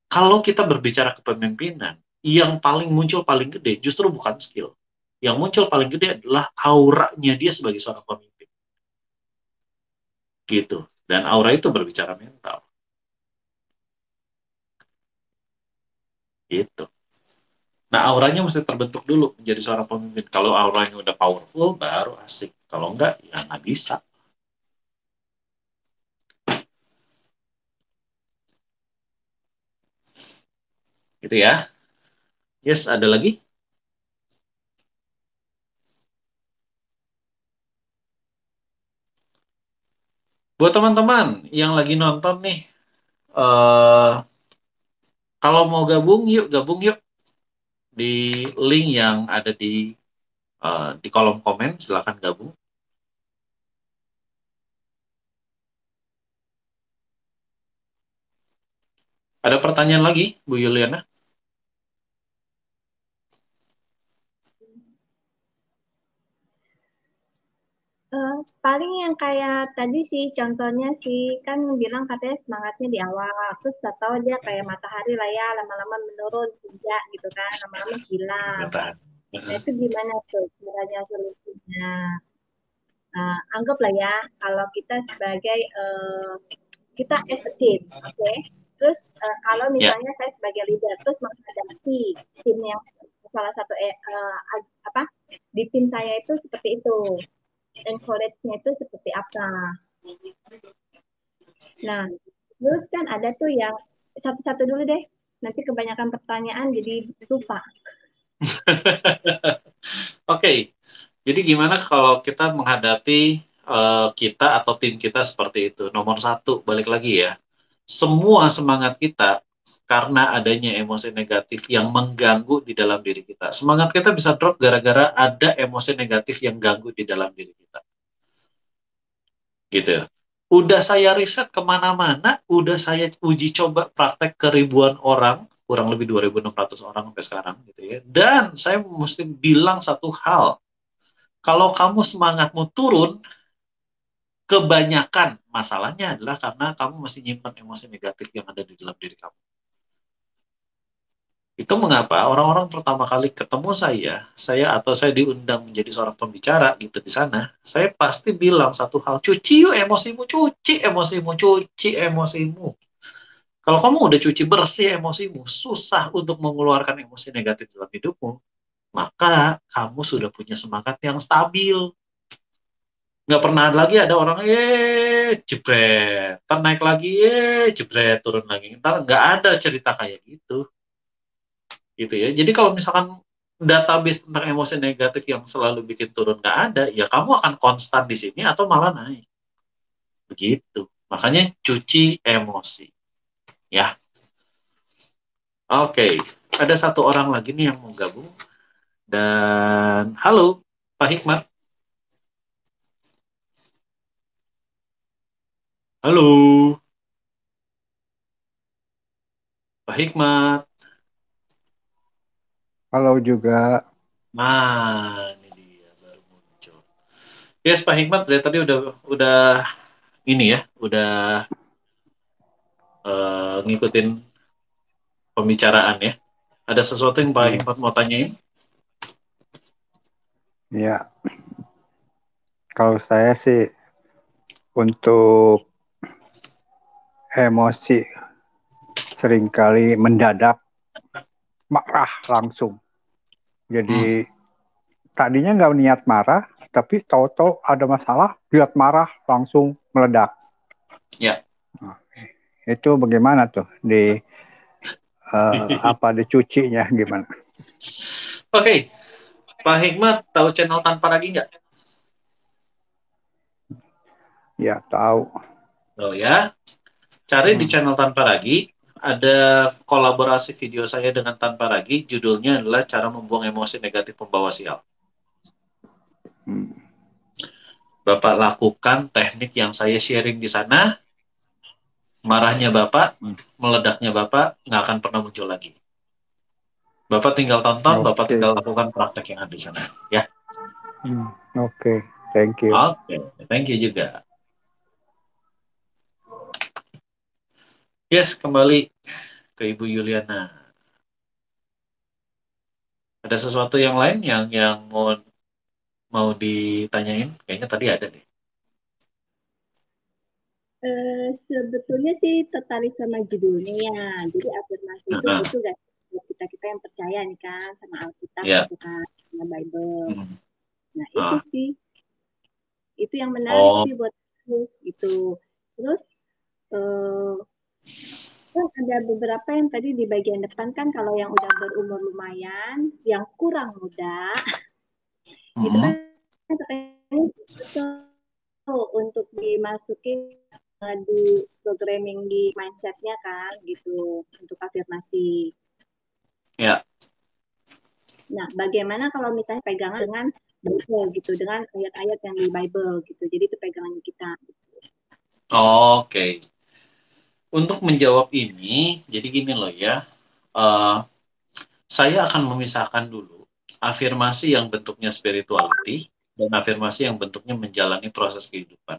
Kalau kita berbicara kepemimpinan, yang paling muncul paling gede justru bukan skill. Yang muncul paling gede adalah auranya dia sebagai seorang pemimpin. Gitu. Dan aura itu berbicara mental. Gitu. Nah, auranya mesti terbentuk dulu menjadi seorang pemimpin. Kalau auranya udah powerful, baru asik. Kalau enggak, ya nggak bisa. Gitu ya. Yes, ada lagi? Buat teman-teman yang lagi nonton nih, kalau mau gabung yuk di link yang ada di kolom komen, silakan gabung. Ada pertanyaan lagi, Bu Yuliana? Paling yang kayak tadi sih, contohnya sih, kan bilang katanya semangatnya di awal, terus tahu dia kayak matahari lah ya, lama-lama menurun, senja gitu kan, lama-lama hilang. Nah itu gimana tuh caranya solusinya? Anggaplah ya, kalau kita sebagai, kita as a team, oke? Terus kalau misalnya saya sebagai leader, terus menghadapi tim yang salah satu di tim saya itu seperti itu, encourage-nya itu seperti apa? Nah, terus kan ada tuh yang satu-satu dulu deh, nanti kebanyakan pertanyaan jadi lupa. Oke, jadi gimana kalau kita menghadapi kita atau tim kita seperti itu? Nomor satu, balik lagi ya, semua semangat kita karena adanya emosi negatif yang mengganggu di dalam diri kita. Semangat kita bisa drop gara-gara ada emosi negatif yang ganggu di dalam diri kita. Gitu. Udah saya riset kemana-mana, udah saya uji coba praktek ke ribuan orang, kurang lebih 2.600 orang sampai sekarang gitu ya. Dan saya mesti bilang satu hal, kalau kamu semangatmu turun, kebanyakan masalahnya adalah karena kamu masih nyimpan emosi negatif yang ada di dalam diri kamu. Itu mengapa orang-orang pertama kali ketemu saya diundang menjadi seorang pembicara gitu di sana, saya pasti bilang satu hal, cuci yuk emosimu, cuci emosimu, cuci emosimu. Kalau kamu udah cuci bersih emosimu, susah untuk mengeluarkan emosi negatif dalam hidupmu, maka kamu sudah punya semangat yang stabil. Nggak pernah lagi ada orang, jebret, ntar naik lagi, jebret, turun lagi. Ntar nggak ada cerita kayak gitu. Gitu ya. Jadi kalau misalkan database tentang emosi negatif yang selalu bikin turun nggak ada, ya kamu akan konstan di sini atau malah naik. Begitu. Makanya cuci emosi. Ya. Oke. Ada satu orang lagi nih yang mau gabung. Dan halo, Pak Hikmat. Halo. Pak Hikmat. Halo juga. Nah, ini dia baru muncul. Yes, Pak Hikmat dari tadi udah ini ya, udah ngikutin pembicaraan ya. Ada sesuatu yang Pak Hikmat mau tanyain? Ya, kalau saya sih untuk emosi seringkali mendadak marah langsung. Jadi tadinya nggak niat marah, tapi tahu-tahu ada masalah, lihat marah langsung meledak. Ya. Itu bagaimana tuh dicucinya gimana? Oke. Pak Hikmat tahu channel Tanpa Ragi nggak? Ya, tahu. Oh ya. Cari di channel Tanpa Ragi, ada kolaborasi video saya dengan Tanpa Ragi, judulnya adalah Cara Membuang Emosi Negatif Pembawa Sial. Bapak lakukan teknik yang saya sharing di sana, marahnya Bapak, meledaknya Bapak, nggak akan pernah muncul lagi. Bapak tinggal tonton, Bapak tinggal lakukan praktek yang ada di sana. Ya. Oke, thank you. Oke, thank you juga. Yes, kembali ke Ibu Yuliana. Ada sesuatu yang lain yang mau ditanyain? Kayaknya tadi ada deh. Sebetulnya sih tertarik sama judulnya ya. Jadi afirmasi itu butuh gak kita yang percaya nih kan sama Alkitab gitu kan, sama Bible. Nah itu sih, itu yang menarik sih buat aku gitu. Terus kan ada beberapa yang tadi di bagian depan kan kalau yang udah berumur lumayan, yang kurang muda, itu kan katanya untuk dimasukin di programming di mindsetnya kan gitu untuk afirmasi. Ya. Nah, bagaimana kalau misalnya pegangan dengan Bible gitu, dengan ayat-ayat yang di Bible gitu. Jadi itu pegangan kita. Oke. Untuk menjawab ini, jadi gini loh ya. Saya akan memisahkan dulu afirmasi yang bentuknya spirituality dan afirmasi yang bentuknya menjalani proses kehidupan.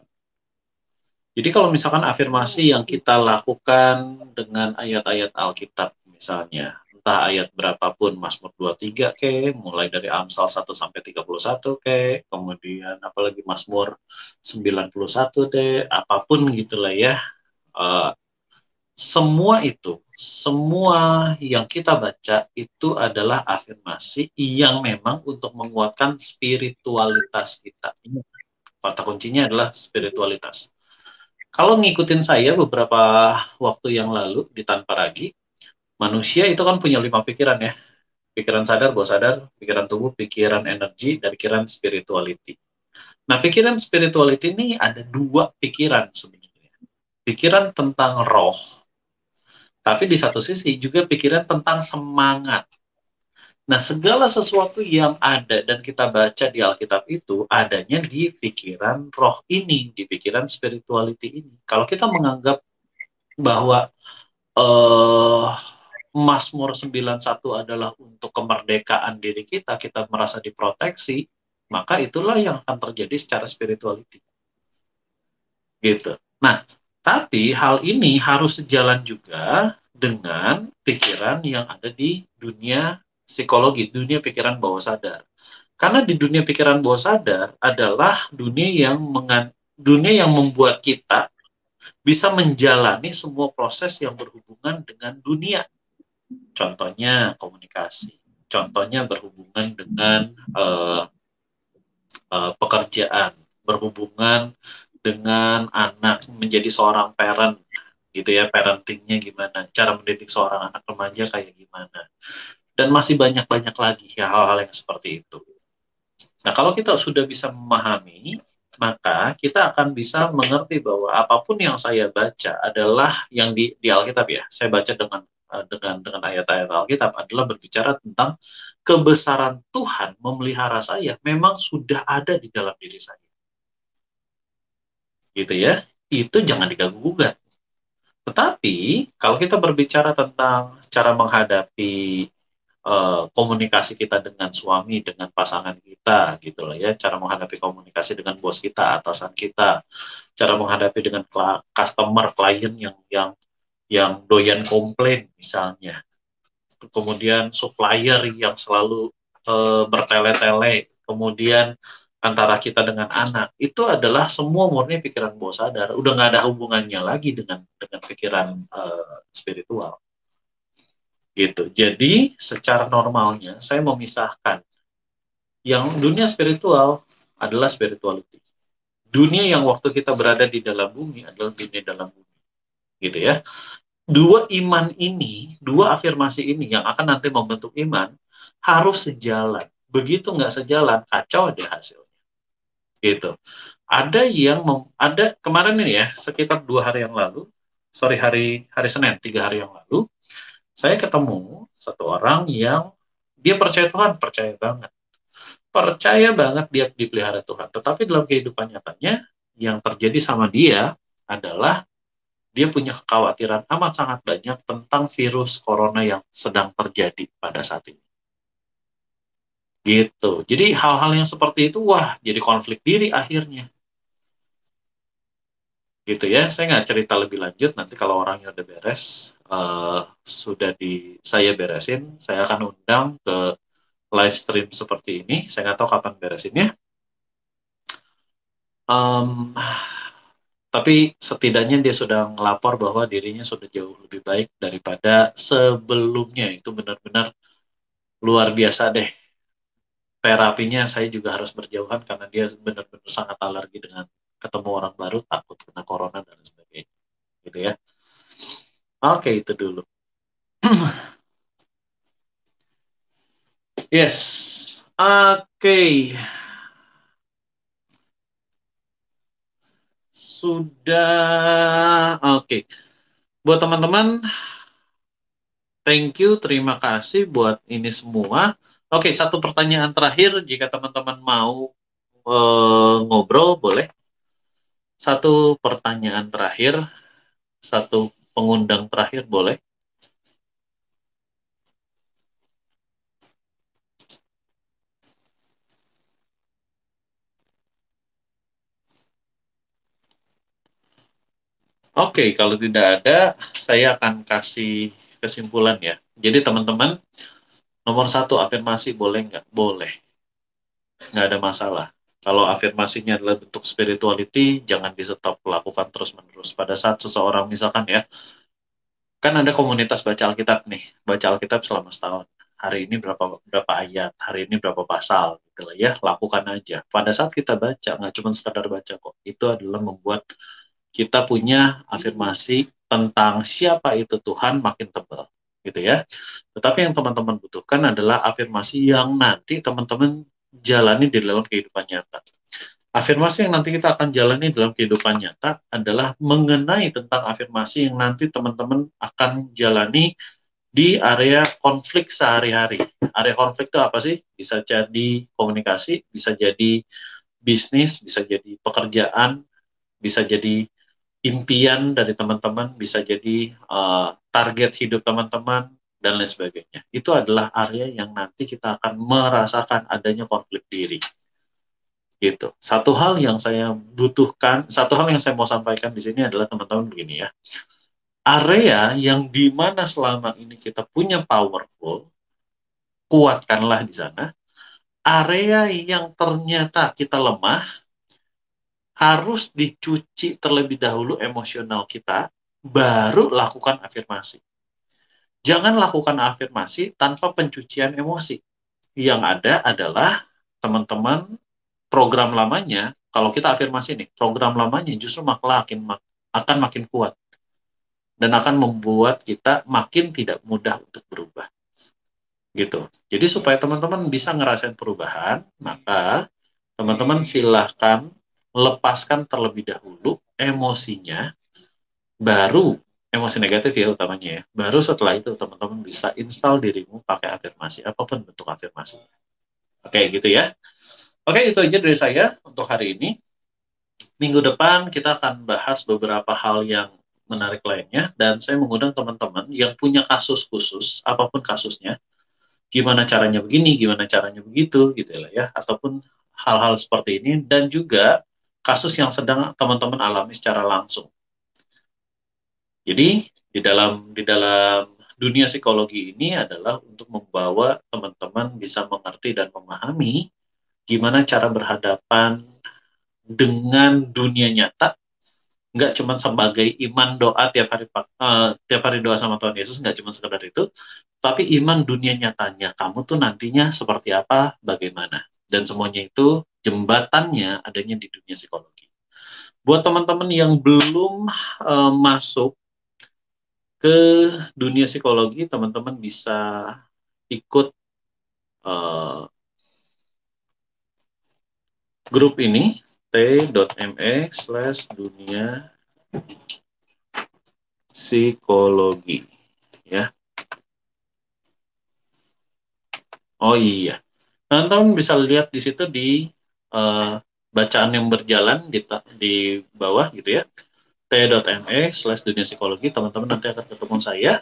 Jadi kalau misalkan afirmasi yang kita lakukan dengan ayat-ayat Alkitab misalnya, entah ayat berapapun, Mazmur 23 mulai dari Amsal 1 sampai 31 kemudian apalagi Mazmur 91 apapun gitulah ya. Semua yang kita baca itu adalah afirmasi yang memang untuk menguatkan spiritualitas kita. Ini kata kuncinya adalah spiritualitas. Kalau ngikutin saya beberapa waktu yang lalu di Tanpa Ragi, manusia itu kan punya 5 pikiran ya. Pikiran sadar, bawah sadar, pikiran tubuh, pikiran energi, dan pikiran spirituality. Nah, pikiran spirituality ini ada 2 pikiran sebenarnya. Pikiran tentang roh, tapi di satu sisi juga pikiran tentang semangat. Nah, segala sesuatu yang ada dan kita baca di Alkitab itu adanya di pikiran roh ini, di pikiran spirituality ini. Kalau kita menganggap bahwa Mazmur 91 adalah untuk kemerdekaan diri kita, kita merasa diproteksi, maka itulah yang akan terjadi secara spirituality. Gitu. Nah, tapi hal ini harus sejalan juga dengan pikiran yang ada di dunia psikologi, dunia pikiran bawah sadar. Karena di dunia pikiran bawah sadar adalah dunia yang membuat kita bisa menjalani semua proses yang berhubungan dengan dunia. Contohnya komunikasi, contohnya berhubungan dengan pekerjaan, berhubungan dengan anak, menjadi seorang parent, gitu ya, parentingnya gimana, cara mendidik seorang anak remaja kayak gimana. Dan masih banyak-banyak lagi ya hal-hal yang seperti itu. Nah, kalau kita sudah bisa memahami, maka kita akan bisa mengerti bahwa apapun yang saya baca adalah yang di Alkitab ya. Saya baca dengan ayat-ayat Alkitab adalah berbicara tentang kebesaran Tuhan memelihara saya memang sudah ada di dalam diri saya. Gitu ya. Itu jangan diganggu-gugat. Tetapi kalau kita berbicara tentang cara menghadapi komunikasi kita dengan suami, dengan pasangan kita, gitu loh ya, cara menghadapi komunikasi dengan bos kita, atasan kita, cara menghadapi dengan customer, klien yang doyan komplain misalnya, kemudian supplier yang selalu bertele-tele, kemudian antara kita dengan anak, itu adalah semua murni pikiran bawah sadar, udah nggak ada hubungannya lagi dengan pikiran spiritual. Gitu. Jadi secara normalnya saya memisahkan yang dunia spiritual adalah spirituality. Dunia yang waktu kita berada di dalam bumi adalah dunia dalam bumi. Gitu ya. 2 iman ini, 2 afirmasi ini yang akan nanti membentuk iman harus sejalan. Begitu nggak sejalan, kacau deh hasilnya. Gitu. Ada kemarin ini ya, sekitar 2 hari yang lalu, hari Senin, 3 hari yang lalu, saya ketemu satu orang yang dia percaya Tuhan, percaya banget dia dipelihara Tuhan. Tetapi dalam kehidupan nyatanya yang terjadi sama dia adalah dia punya kekhawatiran amat sangat banyak tentang virus corona yang sedang terjadi pada saat ini. Gitu. Jadi hal-hal yang seperti itu, wah, jadi konflik diri akhirnya. Gitu ya, saya nggak cerita lebih lanjut, nanti kalau orangnya udah beres, saya beresin, saya akan undang ke live stream seperti ini, saya nggak tahu kapan beresinnya, tapi setidaknya dia sudah ngelapor bahwa dirinya sudah jauh lebih baik daripada sebelumnya. Itu benar-benar luar biasa deh. Terapinya saya juga harus berjauhan karena dia benar-benar sangat alergi dengan ketemu orang baru, takut kena corona dan sebagainya. Gitu ya. Oke, itu dulu. Yes. Oke. Sudah. Oke. Buat teman-teman, thank you, terima kasih buat ini semua. Oke, satu pertanyaan terakhir, jika teman-teman mau ngobrol, boleh. Satu pertanyaan terakhir, satu pengundang terakhir, boleh. Oke, kalau tidak ada, saya akan kasih kesimpulan ya. Jadi teman-teman, nomor satu, afirmasi boleh nggak? Boleh. Nggak ada masalah. Kalau afirmasinya adalah bentuk spirituality, jangan di stop, lakukan terus-menerus. Pada saat seseorang misalkan ya, kan ada komunitas baca Alkitab nih, baca Alkitab selama setahun. Hari ini berapa ayat, hari ini berapa pasal, gitu lah ya, lakukan aja. Pada saat kita baca, nggak cuma sekadar baca kok, itu adalah membuat kita punya afirmasi tentang siapa itu Tuhan makin tebal, gitu ya. Tetapi yang teman-teman butuhkan adalah afirmasi yang nanti teman-teman jalani di dalam kehidupan nyata. Afirmasi yang nanti kita akan jalani dalam kehidupan nyata adalah mengenai tentang afirmasi yang nanti teman-teman akan jalani di area konflik sehari-hari. Area konflik itu apa sih? Bisa jadi komunikasi, bisa jadi bisnis, bisa jadi pekerjaan, bisa jadi impian dari teman-teman, bisa jadi target hidup teman-teman, dan lain sebagainya. Itu adalah area yang nanti kita akan merasakan adanya konflik diri. Gitu. Satu hal yang saya butuhkan, satu hal yang saya mau sampaikan di sini adalah teman-teman begini ya. Area yang dimana selama ini kita punya powerful, kuatkanlah di sana. Area yang ternyata kita lemah, harus dicuci terlebih dahulu emosional kita, baru lakukan afirmasi. Jangan lakukan afirmasi tanpa pencucian emosi. Yang ada adalah teman-teman program lamanya, kalau kita afirmasi nih, program lamanya justru akan makin kuat. Dan akan membuat kita makin tidak mudah untuk berubah. Gitu. Jadi supaya teman-teman bisa ngerasain perubahan, maka teman-teman silahkan lepaskan terlebih dahulu emosinya, baru emosi negatif ya utamanya ya. Baru setelah itu teman-teman bisa install dirimu pakai afirmasi, apapun bentuk afirmasi. Oke, gitu ya. Oke, itu aja dari saya untuk hari ini. Minggu depan kita akan bahas beberapa hal yang menarik lainnya, dan saya mengundang teman-teman yang punya kasus khusus, apapun kasusnya, gimana caranya begini, gimana caranya begitu, gitu lah ya, ataupun hal-hal seperti ini, dan juga kasus yang sedang teman-teman alami secara langsung. Jadi di dalam dunia psikologi ini adalah untuk membawa teman-teman bisa mengerti dan memahami gimana cara berhadapan dengan dunia nyata, nggak cuma sebagai iman doa tiap hari doa sama Tuhan Yesus, nggak cuma sekedar itu, tapi iman dunia nyatanya, kamu tuh nantinya seperti apa, bagaimana, dan semuanya itu jembatannya adanya di dunia psikologi. Buat teman-teman yang belum masuk ke dunia psikologi, teman-teman bisa ikut grup ini, t.me/dunia psikologi ya. Oh iya, teman-teman bisa lihat di situ di bacaan yang berjalan di bawah gitu ya, t.me/dunia psikologi. Teman-teman nanti akan ketemu saya,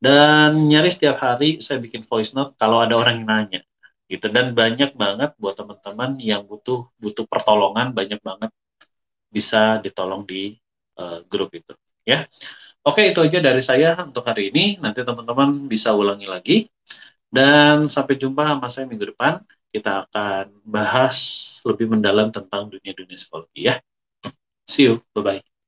dan nyaris setiap hari saya bikin voice note kalau ada orang yang nanya gitu, dan banyak banget buat teman-teman yang butuh pertolongan, banyak banget bisa ditolong di grup itu ya. Oke, itu aja dari saya untuk hari ini. Nanti teman-teman bisa ulangi lagi, dan sampai jumpa sama saya minggu depan. Kita akan bahas lebih mendalam tentang dunia psikologi ya. See you, bye-bye.